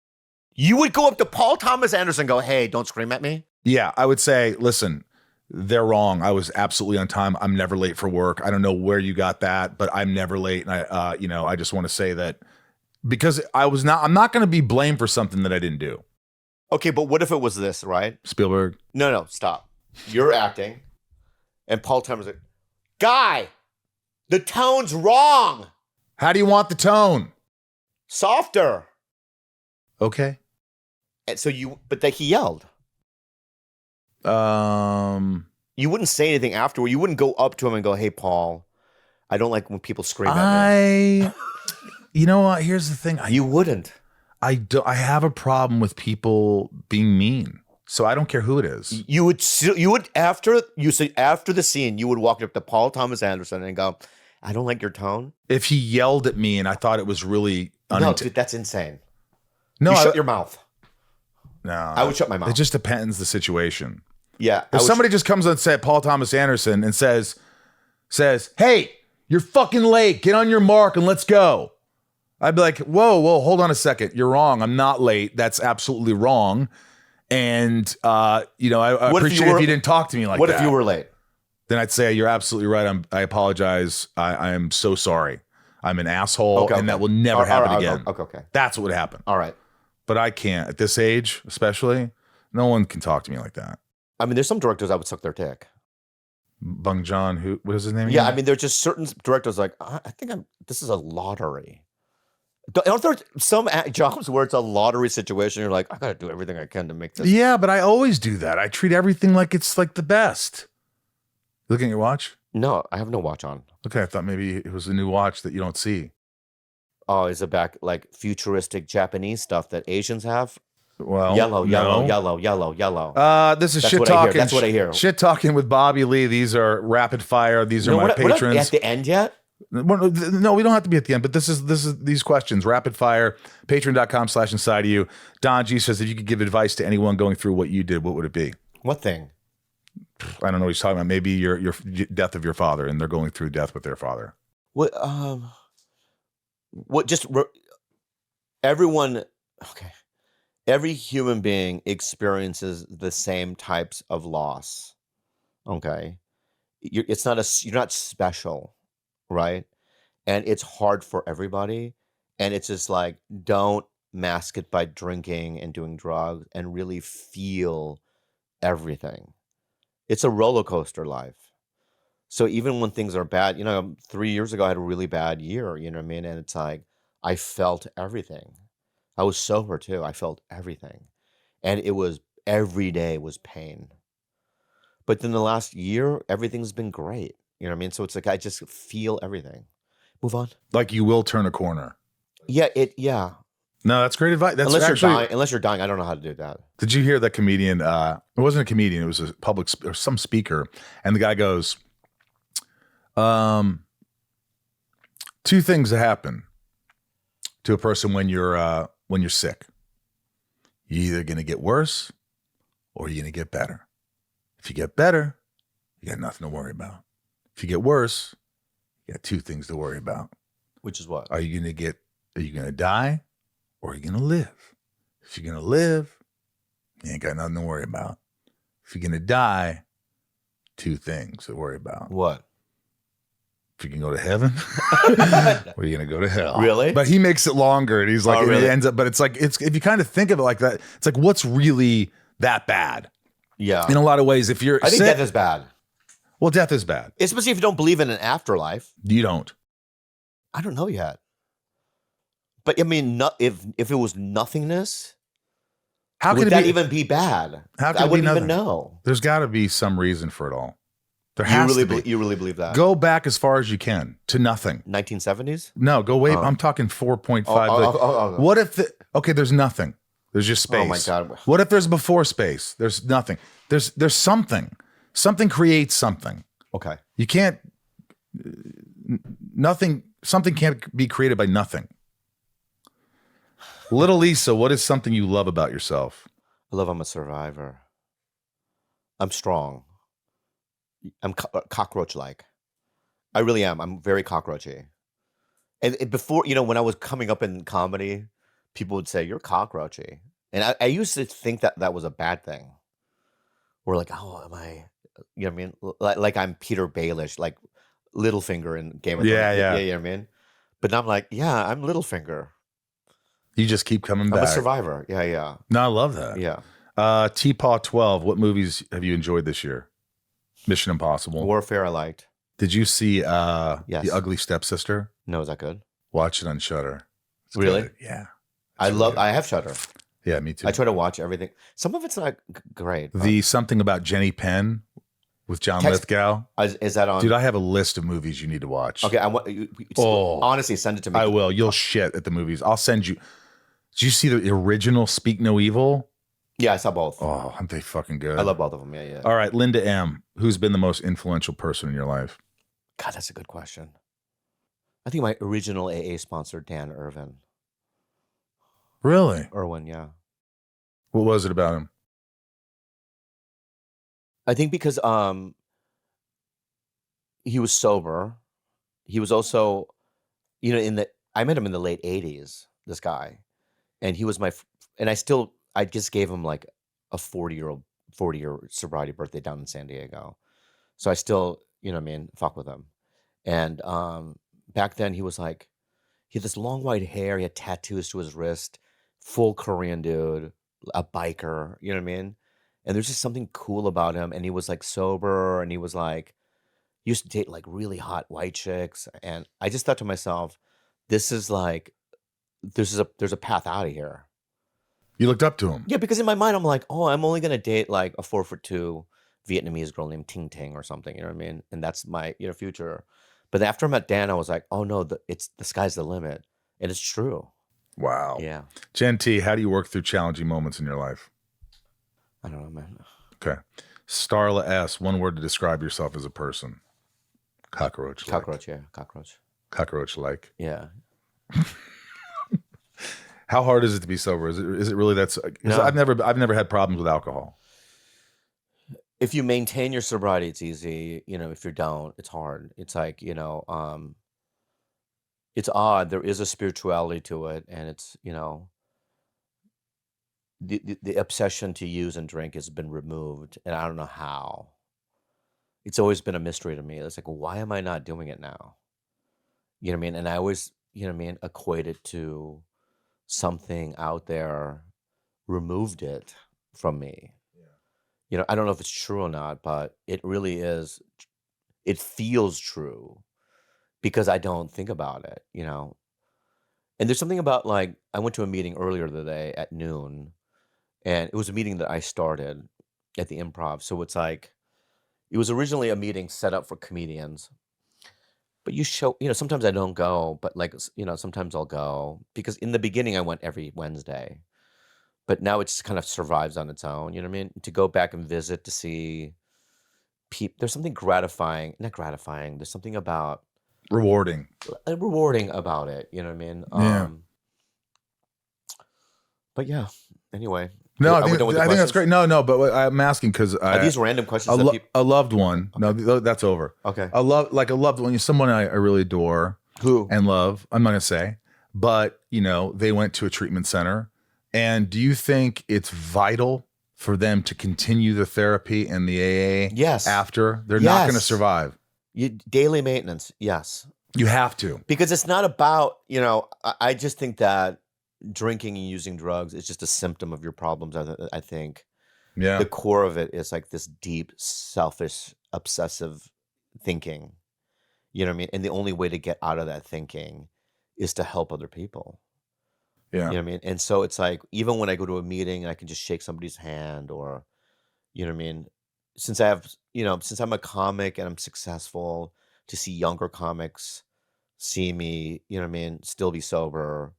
You would go up to Paul Thomas Anderson and go, hey, don't scream at me? Yeah, I would say, listen, they're wrong. I was absolutely on time. I'm never late for work. I don't know where you got that, but I'm never late. And I just want to say that because I'm not going to be blamed for something that I didn't do. Okay, but what if it was this, right? Spielberg. No, stop. You're acting, and Paul Thomas is like, guy, the tone's wrong. How do you want the tone? Softer. Okay. And so he yelled. You wouldn't say anything afterward. You wouldn't go up to him and go, hey, Paul, I don't like when people scream at me. You know what? Here's the thing. You wouldn't. I have a problem with people being mean. So I don't care who it is. You would after the scene, you would walk up to Paul Thomas Anderson and go, I don't like your tone. If he yelled at me and I thought it was really no, dude, that's insane. No, shut your mouth. No, I would shut my mouth. It just depends the situation. Yeah. If somebody just comes and says Paul Thomas Anderson and says, hey, you're fucking late. Get on your mark and let's go. I'd be like, whoa, hold on a second. You're wrong. I'm not late. That's absolutely wrong. And, I appreciate if you didn't talk to me like that. What if you were late? Then I'd say, you're absolutely right. I apologize. I am so sorry. I'm an asshole, that will never happen again. Okay. That's what would happen. All right. But I can't. At this age, especially, no one can talk to me like that. I mean, there's some directors I would suck their dick. Bong Joon-ho, what is his name again? Yeah, I mean, there's just certain directors like, I think this is a lottery. Aren't there some jobs where it's a lottery situation? You're like, I got to do everything I can to make this. Yeah, but I always do that. I treat everything like it's like the best. Looking at your watch? No, I have no watch on. Okay, I thought maybe it was a new watch that you don't see. Oh, is it back like futuristic Japanese stuff that Asians have? Well, yellow. This is shit talking. That's what I hear. Shit talking with Bobby Lee. These are rapid fire. These are my patrons. We're not at the end yet? No, we don't have to be at the end, but this is these questions, rapid fire, patreon.com/inside of you. Don G says, if you could give advice to anyone going through what you did, what would it be? What thing? I don't know what he's talking about. Maybe your death of your father, and they're going through death with their father. Everyone, okay. Every human being experiences the same types of loss. Okay. You're not special, right? And it's hard for everybody. And it's just like, don't mask it by drinking and doing drugs and really feel everything. It's a roller coaster life. So even when things are bad, 3 years ago, I had a really bad year, you know what I mean? And it's like, I felt everything. I was sober too. I felt everything. And it was, every day was pain. But then the last year, everything's been great. You know what I mean? So it's like, I just feel everything. Move on. Like you will turn a corner. Yeah. No, that's great advice. That's Unless you're dying, I don't know how to do that. Did you hear that comedian? It wasn't a comedian. It was a public or some speaker. And the guy goes, two things that happen to a person when you're sick. You're either going to get worse or you're going to get better. If you get better, you got nothing to worry about. If you get worse, you got two things to worry about. Which is what? Are you going to die or are you going to live? If you're going to live, you ain't got nothing to worry about. If you're going to die, two things to worry about. What? If you can go to heaven, or you're going to go to hell. Really? But he makes it longer, and he's like, really? It ends up, but it's like, if you kind of think of it like that, it's like, what's really that bad? Yeah. In a lot of ways, if you're I think sick, death is bad. Well, death is bad. Especially if you don't believe in an afterlife. You don't. I don't know yet. But I mean, if it was nothingness, how would that even be bad? How could I wouldn't be even know. There's got to be some reason for it all. There You has really, to be. you really believe that? Go back as far as you can to nothing. 1970s? No, go way. I'm talking 4.5. What if there's nothing. There's just space. Oh my God. What if there's before space? There's nothing. There's something. Something creates something. Okay. You can't. Something can't be created by nothing. Little Lisa, what is something you love about yourself? I love I'm a survivor. I'm strong. I'm cockroach-like. I really am. I'm very cockroachy. And before, when I was coming up in comedy, people would say, you're cockroachy. And I used to think that was a bad thing. Or like, oh, am I, you know what I mean? Like I'm Peter Baelish, like Littlefinger in Game of Thrones. Yeah. You know what I mean? But now I'm like, yeah, I'm Littlefinger. You just keep coming back. I'm a survivor. Yeah. No, I love that. Yeah. T-Paw 12, what movies have you enjoyed this year? Mission Impossible. Warfare I liked. Did you see Yes. The Ugly Stepsister? No, is that good? Watch it on Shudder. It's Really? good. Yeah. I have Shudder. Yeah, me too. I try to watch everything. Some of it's not great. The Something About Jenny Penn with John Lithgow. Is that on? Dude, I have a list of movies you need to watch. Okay, honestly, send it to me. I will. You'll shit at the movies. I'll send you. Did you see the original Speak No Evil? Yeah, I saw both. Oh, aren't they fucking good? I love both of them. Yeah. All right, Linda M. Who's been the most influential person in your life? God, that's a good question. I think my original AA sponsor, Dan Irwin. Really? Irwin, yeah. What was it about him? I think because he was sober. He was also, I met him in the late 80s, this guy. And he was I just gave him like a 40-year sobriety birthday down in San Diego. So I still, fuck with him. And back then he was like, he had this long white hair, he had tattoos to his wrist, full Korean dude, a biker, you know what I mean? And there's just something cool about him. And he was like sober, and he was like, used to date like really hot white chicks. And I just thought to myself, there's a path out of here. You looked up to him? Yeah, because in my mind, I'm like, oh, I'm only going to date like a 4'2" Vietnamese girl named Ting Ting or something, you know what I mean? And that's my future. But after I met Dan, I was like, oh no, the sky's the limit. And it's true. Wow. Yeah. Jen T, how do you work through challenging moments in your life? I don't know, man. Okay. Starla S, one word to describe yourself as a person. Cockroach. Cockroach, yeah. Cockroach. Cockroach-like. Yeah. How hard is it to be sober? Is it really No. I've never had problems with alcohol. If you maintain your sobriety, it's easy. If you don't, it's hard. It's like, it's odd. There is a spirituality to it, and it's, the obsession to use and drink has been removed, and I don't know how. It's always been a mystery to me. It's like, why am I not doing it now? You know what I mean? And I always, equate it to something out there removed it from me. Yeah. I don't know if it's true or not, but it really is. It feels true because I don't think about it, And there's something about like, I went to a meeting earlier today at noon, and it was a meeting that I started at the Improv. So it's like, it was originally a meeting set up for comedians. But sometimes I don't go, but like, sometimes I'll go, because in the beginning I went every Wednesday, but now it just kind of survives on its own. You know what I mean? To go back and visit, to see people, there's something not gratifying. There's something about Rewarding about it. You know what I mean? Yeah. But yeah, anyway. No, I think that's great. No, but I'm asking because are these random questions? A loved one. Okay. No, that's over. Okay. A loved one. Someone I really adore. Who? And love. I'm not gonna say, but they went to a treatment center. And do you think it's vital for them to continue the therapy and the AA? Yes. After they're not going to survive. Daily maintenance. Yes. You have to, because it's not about I just think that drinking and using drugs is just a symptom of your problems. I think the core of it is like this deep, selfish, obsessive thinking. You know what I mean? And the only way to get out of that thinking is to help other people. Yeah. You know what I mean? And so it's like, even when I go to a meeting and I can just shake somebody's hand, or, you know what I mean? Since I'm a comic and I'm successful, to see younger comics see me, you know what I mean, still be sober,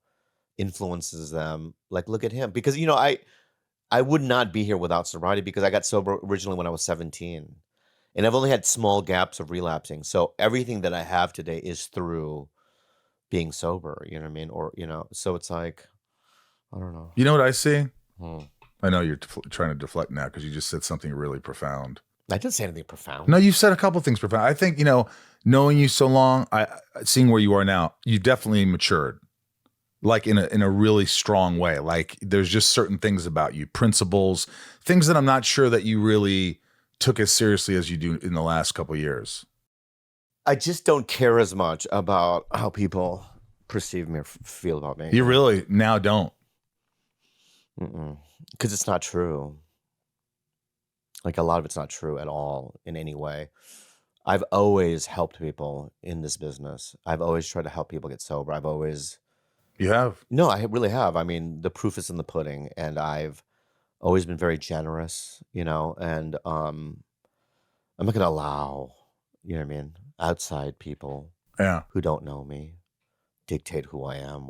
influences them. Like, look at him. Because, I would not be here without sobriety, because I got sober originally when I was 17. And I've only had small gaps of relapsing. So everything that I have today is through being sober, you know what I mean? Or, so it's like, I don't know. You know what I see? Hmm. I know you're trying to deflect now because you just said something really profound. I didn't say anything profound. No, you've said a couple things profound. I think, knowing you so long, seeing where you are now, you definitely matured, like in a really strong way. Like there's just certain things about you, principles, things that I'm not sure that you really took as seriously as you do in the last couple of years. I just don't care as much about how people perceive me or feel about me. You really now don't. Because it's not true. Like a lot of it's not true at all in any way. I've always helped people in this business. I've always tried to help people get sober. You have? No, I really have. I mean, the proof is in the pudding, and I've always been very generous, and I'm not going to allow, outside people who don't know me dictate who I am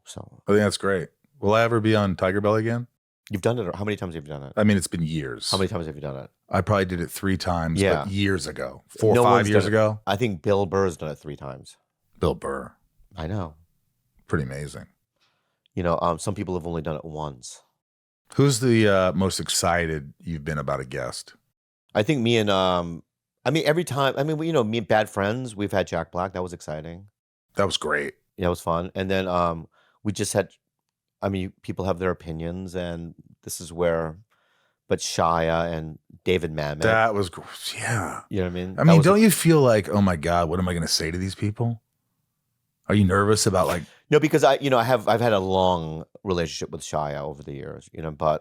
so. I think that's great. Will I ever be on Tiger Belly again? You've done it. How many times have you done it? I mean, it's been years. How many times have you done it? I probably did it 3 times, Yeah. but years ago, 4 or 5 years ago. I think Bill Burr's done it 3 times. Bill Burr. I know. Pretty amazing. Some people have only done it once. Who's the most excited you've been about a guest? I think me and every time. Me and Bad Friends. We've had Jack Black. That was exciting. That was great. Yeah, it was fun. And then we just had. People have their opinions, and this is where. But Shia and David Mamet. That was, yeah. You know what I mean? I mean, don't you feel like, oh my God, what am I going to say to these people? Are you nervous about like? No, because I've had a long relationship with Shia over the years, but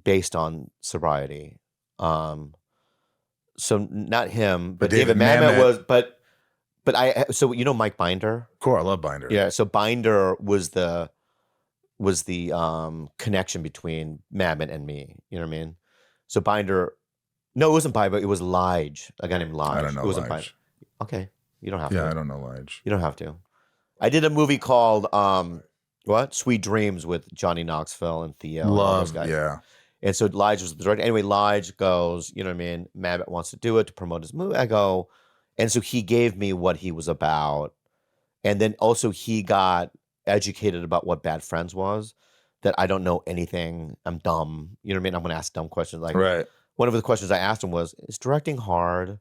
based on sobriety. So not him, but David Mamet was, but Mike Binder? Of course, I love Binder. Yeah, so Binder was the connection between Mamet and me. You know what I mean? So Binder, no, it wasn't Binder, it was Lige, a guy named Lige. I don't know It wasn't Lige. Okay, you don't have to. Yeah, I don't know Lige. You don't have to. I did a movie called Sweet Dreams with Johnny Knoxville and Theo. And all those guys. Yeah. And so Lige was the director. Anyway, Lige goes, you know what I mean? Mamet wants to do it to promote his movie. I go, and so he gave me what he was about. And then also he got educated about what Bad Friends was, that I don't know anything. I'm dumb. You know what I mean? I'm going to ask dumb questions. Like, right. One of the questions I asked him was, is directing hard?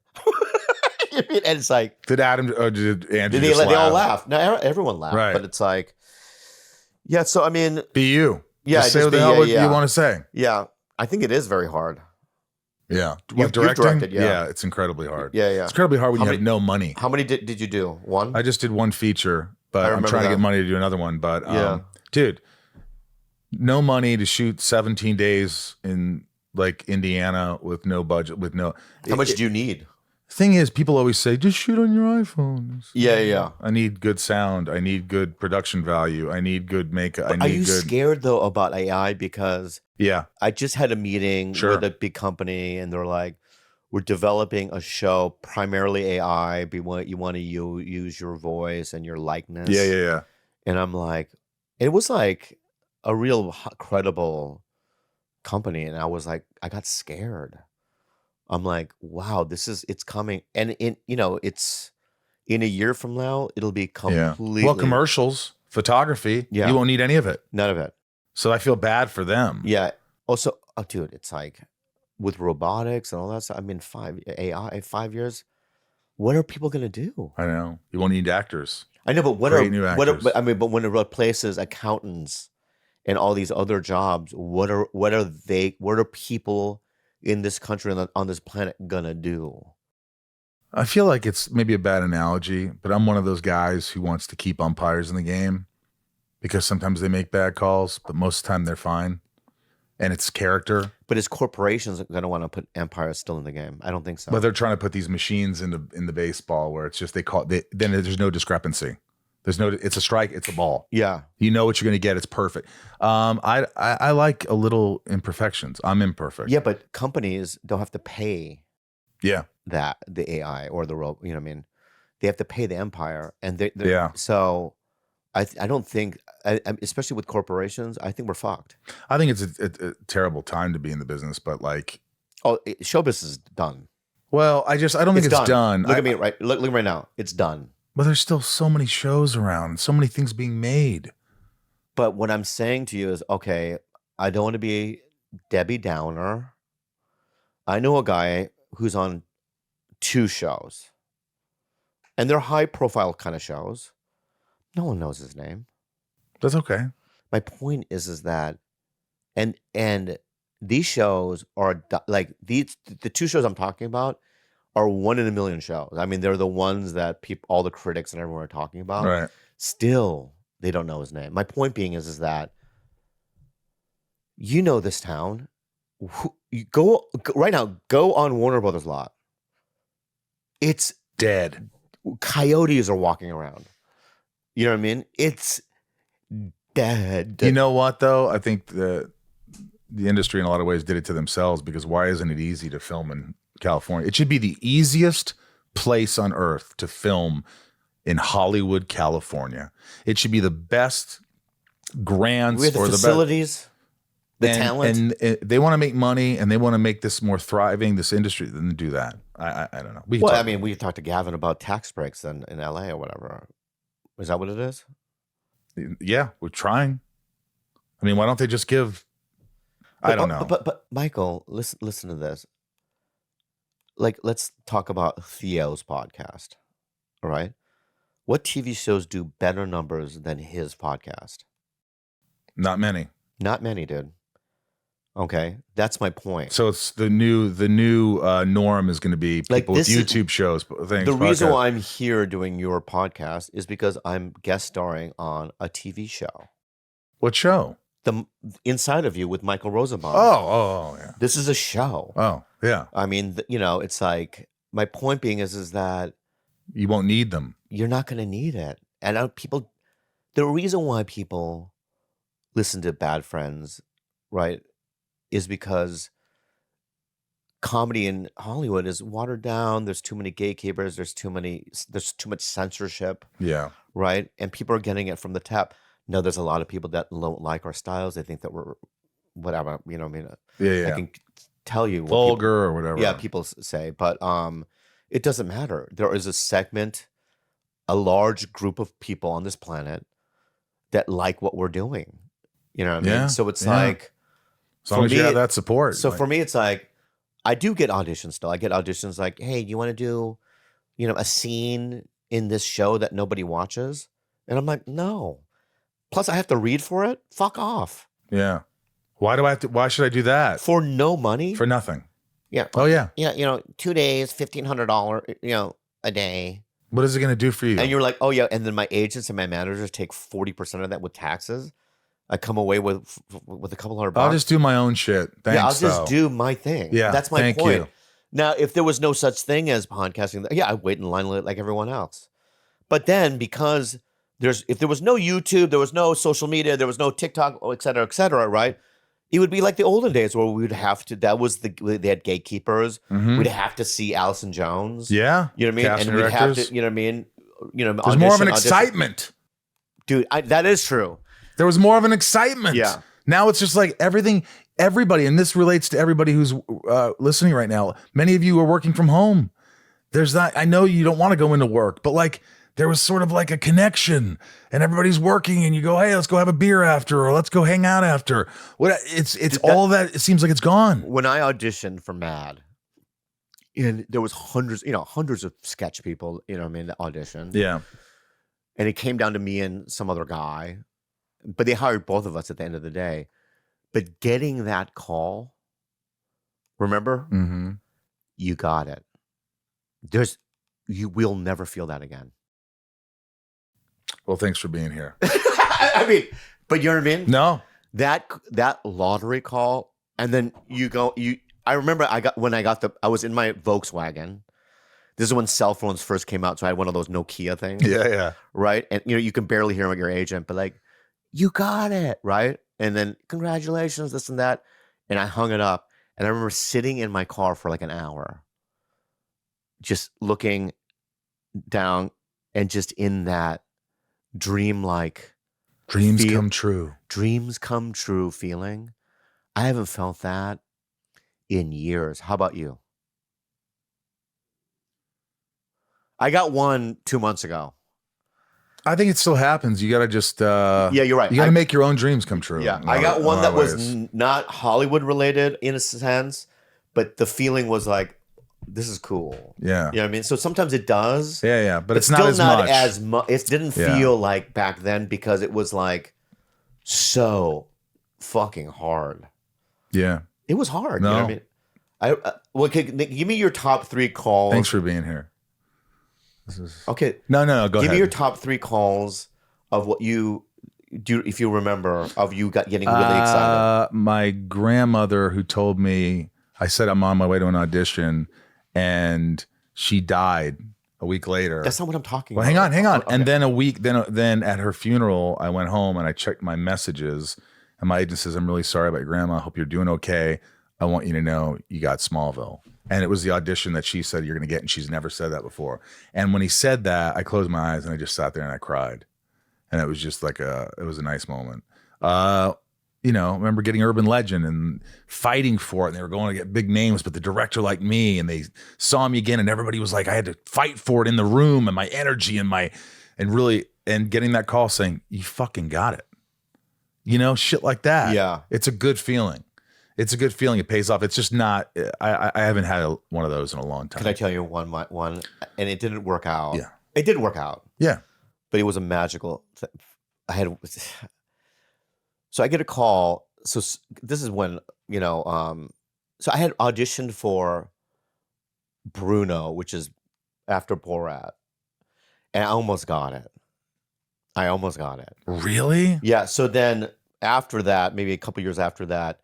And it's like, did Adam or did Andrew they all laugh. No, everyone laughed. Right. But it's like, yeah. So I mean, be you. Yeah. Just say what the hell you want to say. Yeah. I think it is very hard. Yeah. You've directed, yeah. It's incredibly hard. Yeah. It's incredibly hard when you have no money. How many did you do? One? I just did one feature, but I'm trying to get money to do another one. But dude, no money to shoot 17 days in like Indiana with no budget, with no. How much do you need? Thing is, people always say, just shoot on your iPhone. Yeah. I need good sound. I need good production value. I need good makeup. Are you scared though about AI? Because I just had a meeting with a big company, and they're like, we're developing a show primarily AI. You want to use your voice and your likeness. Yeah. And I'm like, it was like a real credible company, and I was like, I got scared. I'm like, wow, it's coming. And it's in a year from now, it'll be completely. Well, commercials, photography, you won't need any of it. None of it. So I feel bad for them. Yeah. Also, dude, it's like with robotics and all that stuff. I mean, 5 years, what are people going to do? I know. You won't need actors. I know, but when it replaces accountants and all these other jobs, what are people in this country and on this planet gonna do? I feel like it's maybe a bad analogy, but I'm one of those guys who wants to keep umpires in the game because sometimes they make bad calls, but most of the time they're fine. And it's character. But is corporations gonna want to put umpires still in the game? I don't think so. But they're trying to put these machines in the baseball where it's just then there's no discrepancy. It's a strike, it's a ball. Yeah. You know what you're going to get. It's perfect. I like a little imperfections. I'm imperfect. Yeah, but companies don't have to pay. Yeah. The AI or the robot, you know what I mean? They have to pay the empire. And so I don't think, especially with corporations, I think we're fucked. I think it's a terrible time to be in the business, but like. Showbiz is done. Well, I don't think it's done. Look at me right now. It's done. But there's still so many shows around, so many things being made. But what I'm saying to you is, okay, I don't want to be Debbie Downer. I know a guy who's on 2 shows, and they're high profile kind of shows. No one knows his name. That's okay. My point is that, and these shows are like the 2 shows I'm talking about are 1 in a million shows. I mean, they're the ones that all the critics and everyone are talking about. Right. Still, they don't know his name. My point being is that you know this town. You go right now. Go on Warner Brothers lot. It's Dead. Coyotes are walking around. You know what I mean? It's dead. You know what, though? I think the industry in a lot of ways did it to themselves, because why isn't it easy to film in California? It should be the easiest place on earth to film in Hollywood, California. It should be the best grants. We have the facilities, the talent. And they want to make money, and they want to make this more thriving, this industry, then do that. I don't know. Well, I mean, we talked to Gavin about tax breaks in LA or whatever. Is that what it is? Yeah, we're trying. I mean, why don't they just give? I don't know. But Michael, listen to this. Like, let's talk about Theo's podcast. All right. What TV shows do better numbers than his podcast? Not many. Not many, dude. Okay, that's my point. So it's the new norm is going to be people with YouTube shows. The reason why I'm here doing your podcast is because I'm guest starring on a TV show. What show? The Inside of You with Michael Rosenbaum. Oh, yeah. This is a show. Oh, yeah. I mean, it's like, my point being is that you won't need them. You're not going to need it. And the reason why people listen to Bad Friends, right, is because comedy in Hollywood is watered down. There's too many gatekeepers. There's too much censorship. Yeah. Right. And people are getting it from the tap. No, there's a lot of people that don't like our styles. They think that we're whatever, I mean, yeah. I can tell you vulgar or whatever. Yeah, people say, but it doesn't matter. There is a large group of people on this planet that like what we're doing. You know what I mean? So it's like, as long as you have that support. So for me, it's like, I do get auditions still. I get auditions like, hey, you want to do, a scene in this show that nobody watches? And I'm like, no. Plus I have to read for it. Fuck off. Yeah. Why should I do that? For no money? For nothing. Yeah. Oh yeah. Yeah. 2 days, $1,500, a day. What is it going to do for you? And you're like, oh yeah. And then my agents and my managers take 40% of that with taxes. I come away with a couple $100. I'll just do my own shit. Thanks. Yeah, I'll just do my thing. Yeah, that's my thank point. You. Now, if there was no such thing as podcasting, yeah, I'd wait in line like everyone else. But then, because if there was no YouTube, there was no social media, there was no TikTok, et cetera, right? It would be like the olden days where we would have to. They had gatekeepers. Mm-hmm. We'd have to see Allison Jones. Yeah, you know what I mean. Casting and we'd directors. have to. You know what I mean. There's more of an excitement, dude. That is true. There was more of an excitement. Yeah. Now it's just like everybody, and this relates to everybody who's listening right now. Many of you are working from home. There's that. I know you don't want to go into work, but like there was sort of like a connection, and everybody's working, and you go, hey, let's go have a beer after, or let's go hang out after. All that. It seems like it's gone. When I auditioned for Mad, and there was hundreds of sketch people, that auditioned. Yeah. And it came down to me and some other guy. But they hired both of us at the end of the day. But getting that call, remember? Mm-hmm. You got it. You will never feel that again. Well, thanks for being here. I mean, but you know what I mean? No. That lottery call, and then I remember I was in my Volkswagen. This is when cell phones first came out, so I had one of those Nokia things. Yeah. Right? And you can barely hear your agent, but like, you got it, right? And then congratulations, this and that. And I hung it up. And I remember sitting in my car for like an hour, just looking down and just in that dreamlike dreams come true feeling. I haven't felt that in years. How about you? I got one 2 months ago. I think it still happens. You got to just Yeah, you're right. You got to make your own dreams come true. Yeah, I got one that was not Hollywood related in a sense, but the feeling was like, this is cool. Yeah. You know what I mean? So sometimes it does. Yeah. But it's not still as not much. as much. It didn't feel like back then because it was like so fucking hard. Yeah. It was hard. No. You know what I mean? Give me your top 3 calls. Thanks for being here. Okay. No, go ahead. Give me your top 3 calls of what you do, if you remember, of you getting really excited. My grandmother, who told me, I said I'm on my way to an audition, and she died a week later. That's not what I'm talking about. Hang on. Okay. And then a week, then at her funeral, I went home and I checked my messages, and my agent says, "I'm really sorry about your grandma. I hope you're doing okay. I want you to know you got Smallville." And it was the audition that she said you're going to get, and she's never said that before. And when he said that, I closed my eyes and I just sat there and I cried. And it was just like it was a nice moment. I remember getting Urban Legend and fighting for it, and they were going to get big names, but the director liked me, and they saw me again, and everybody was like, I had to fight for it in the room, and my energy and getting that call saying, you fucking got it. Shit like that. Yeah. It's a good feeling. It's a good feeling. It pays off. It's just not, I haven't had one of those in a long time. Can I tell you one, and it didn't work out. Yeah. It did work out. Yeah. But it was a magical so I get a call. So this is when, so I had auditioned for Bruno, which is after Borat, and I almost got it. Really? Yeah. So then after that, maybe a couple years after that,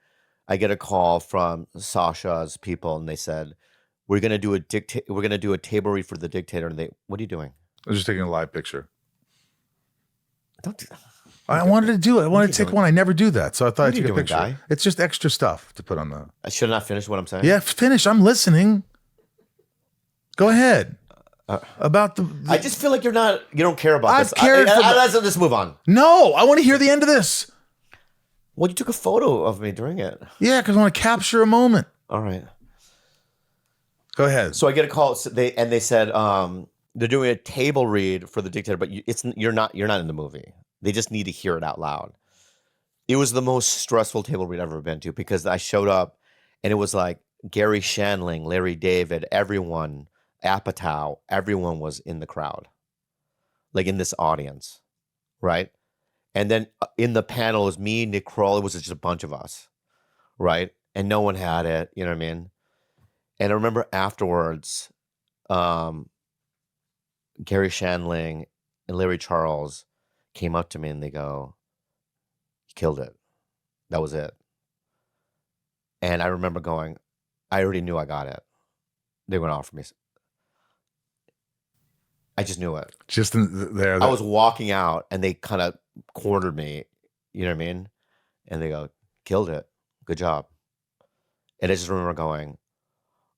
I get a call from Sasha's people, and they said, we're going to do a table read for the Dictator. And what are you doing? I was just taking a live picture. Don't do that. I wanted to do it. I wanted to take one. I never do that. So I thought I'd take a picture. Guy? It's just extra stuff to put on the. I should not finish what I'm saying. Yeah, finish. I'm listening. Go ahead. About the I just feel like you don't care about this. Let's move on. No, I want to hear the end of this. Well, you took a photo of me during it. Yeah, because I want to capture a moment. All right. Go ahead. So I get a call. They said they're doing a table read for the Dictator, but you're not in the movie. They just need to hear it out loud. It was the most stressful table read I've ever been to, because I showed up and it was like Gary Shandling, Larry David, everyone, Apatow, everyone was in the crowd, like in this audience, right? And then in the panel was me, Nick Kroll. It was just a bunch of us, right? And no one had it, you know what I mean? And I remember afterwards, Gary Shandling and Larry Charles came up to me and they go, "You killed it. That was it." And I remember going, I already knew I got it. They were going to offer me. I just knew it. Just there. I was walking out and they kind of cornered me, you know what I mean? And they go, "Killed it. Good job." And I just remember going,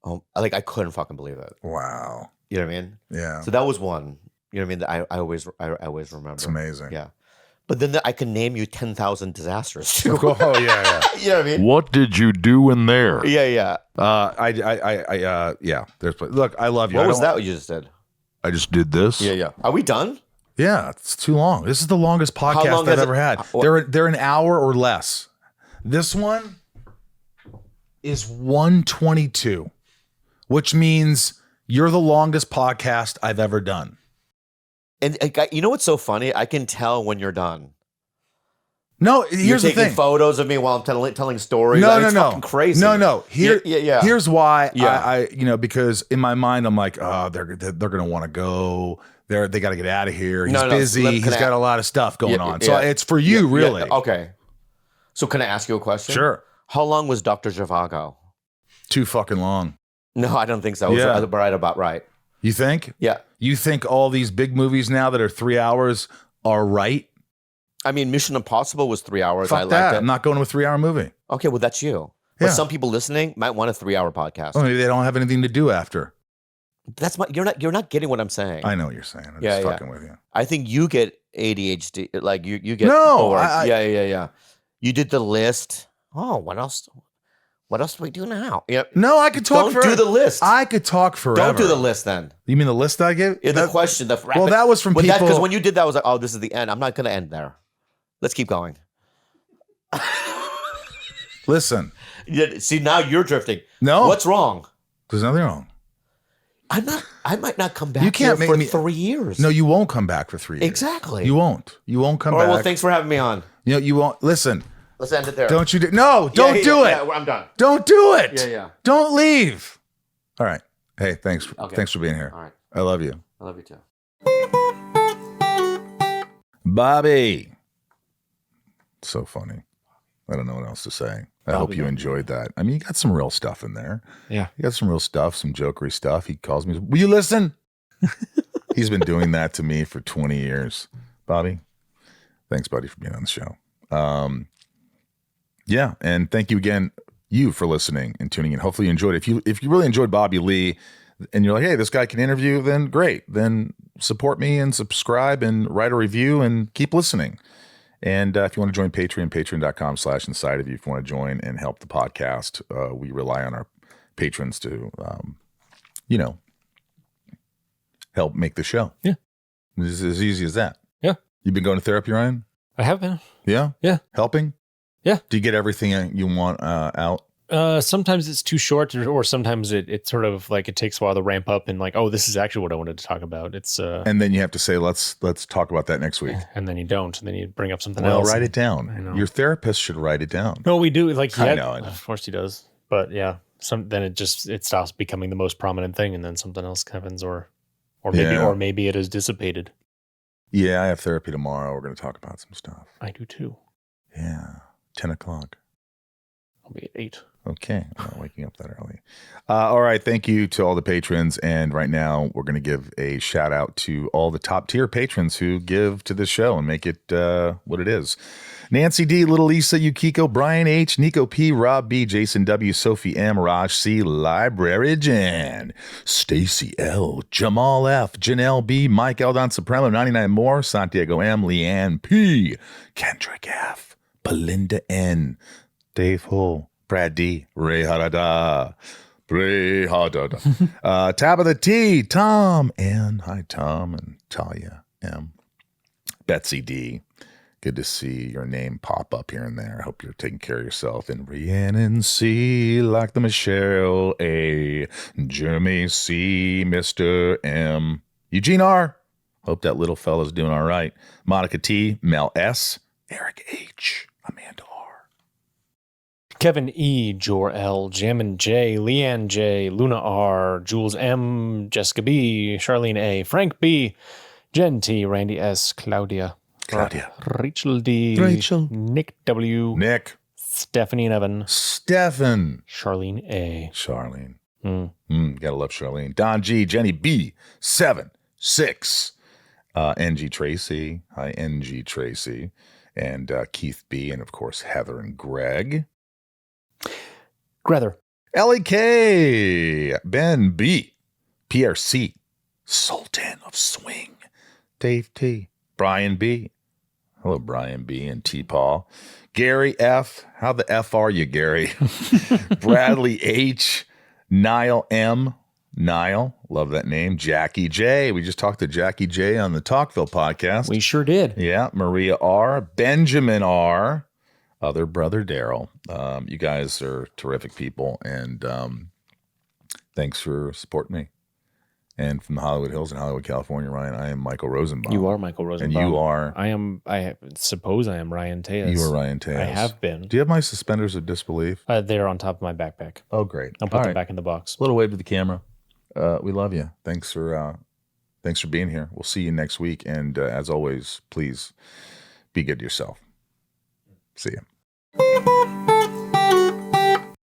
oh, like I couldn't fucking believe it. Wow. You know what I mean? Yeah. So that was one. You know what I mean? That I always remember. It's amazing. Yeah. But then I can name you 10,000 disasters too. Oh yeah. You know what I mean? What did you do in there? Yeah. Yeah. Look, I love you. What was that you just did? I just did this. Yeah. Are we done? Yeah, it's too long. This is the longest podcast I've ever had. They're an hour or less. This one is 122, which means you're the longest podcast I've ever done. And you know what's so funny? I can tell when you're done. No, here's the thing. You're taking photos of me while I'm telling stories. No. Fucking crazy. No. Yeah. Here's why. I because in my mind I'm like, oh, they're gonna want to go. They got to get out of here. He's busy. He's got a lot of stuff going on. So it's for you, really. Okay. So can I ask you a question? Sure. How long was Dr. Zhivago? Too fucking long. No, I don't think so. It was about right. You think? Yeah. You think all these big movies now that are 3 hours are right? I mean, Mission Impossible was 3 hours. Fuck I that. liked it. I'm not going to a 3 hour movie. Okay, well, that's you. Yeah. But some people listening might want a 3 hour podcast. Oh, maybe they don't have anything to do after. You're not getting what I'm saying. I know what you're saying. I'm just fucking with you. I think you get ADHD. Like you get no. bored. Yeah. You did the list. Oh, what else? What else do we do now? Yep. No, I could talk Don't do the list. I could talk forever. Don't do the list then. You mean the list I gave? Yeah, the question. Well, that was from people. Because when you did that, I was like, oh, this is the end. I'm not going to end there. Let's keep going. Listen. Yeah, see, now you're drifting. No. What's wrong? There's nothing wrong. I might not come back You can't here make for me, 3 years. No, you won't come back for 3 years. Exactly. You won't. You won't come All right, back. well, thanks for having me on. You won't. Listen. Let's end it there. Don't you do No, don't do it. Yeah, I'm done. Don't do it. Yeah. Don't leave. All right. Hey, thanks for being here. All right. I love you. I love you too. Bobby. So funny. I don't know what else to say. I hope you enjoyed that. I mean, you got some real stuff in there. Yeah. You got some real stuff, some jokery stuff. He calls me, will you listen? He's been doing that to me for 20 years. Bobby, thanks, buddy, for being on the show. Yeah, and thank you again, you, for listening and tuning in. Hopefully you enjoyed it. If you really enjoyed Bobby Lee and you're like, hey, this guy can interview, then great. Then support me and subscribe and write a review and keep listening. And if you want to join Patreon, patreon.com/inside of you. If you want to join and help the podcast, we rely on our patrons to, help make the show. Yeah. It's as easy as that. Yeah. You've been going to therapy, Ryan? I have been. Yeah? Yeah. Helping? Yeah. Do you get everything you want out? Sometimes it's too short, or sometimes it sort of like it takes a while to ramp up and like, oh, this is actually what I wanted to talk about. It's and then you have to say, let's talk about that next week. And then you don't, and then you bring up something well, else. Write it down. I know. Your therapist should write it down. No, we do. Like, I know. Of course he does. But yeah, then it stops becoming the most prominent thing, and then something else happens, or maybe it is dissipated. Yeah, I have therapy tomorrow. We're going to talk about some stuff. I do too. Yeah, 10 o'clock. I'll be at 8. Okay, I'm not waking up that early. All right, thank you to all the patrons. And right now, we're going to give a shout out to all the top tier patrons who give to this show and make it what it is. Nancy D, Little Lisa, Yukiko, Brian H, Niko P, Rob B, Jason W, Sophie M, Raj C, LibraryJen, Stacey L, Jamal F, Janelle B, Mike Eldanzsupremo, 99 more, Santiago M, Leanne P, Kendrick F, Belinda N, Dave Hull, Brad D, Ray Harada, Tabitha T, Tom N, hi Tom, and Talia M, Betsy D. Good to see your name pop up here and there. I hope you're taking care of yourself. And Rhiannon C, like the Michelle A, Jeremy C, Mr. M, Eugene R. Hope that little fella's doing all right. Monica T, Mel S, Eric H, Amanda R. Kevin E, Jor L, Jammin J, Leanne J, Luna R, Jules M, Jessica B, Charlene A, Frank B, Jen T, Randy S, Claudia, Rachel D, Nick W, Nick, Stephanie and Evan, Stefan, Charlene A, Charlene. Gotta love Charlene. Don G, Jenny B, 7-6, NG Tracy, hi NG Tracy, and Keith B, and of course Heather and Greg. Grether, Ellie K, Ben B, Pierre C, Sultan of Swing, Dave T, Brian B. Hello, Brian B. and T. Paul. Gary F. How the F are you, Gary? Bradley H. Niall M. Niall. Love that name. Jackie J. We just talked to Jackie J. on the Talkville podcast. We sure did. Yeah. Maria R. Benjamin R. Other brother Daryl. You guys are terrific people. And thanks for supporting me. And from the Hollywood Hills in Hollywood, California, Ryan, I am Michael Rosenbaum. You are Michael Rosenbaum. And you are? I suppose I am Ryan Tejas. You are Ryan Tejas. I have been. Do you have my suspenders of disbelief? They're on top of my backpack. Oh, great. I'll put them back in the box. A little wave to the camera. We love you. Thanks for being here. We'll see you next week. And as always, please be good to yourself. See you.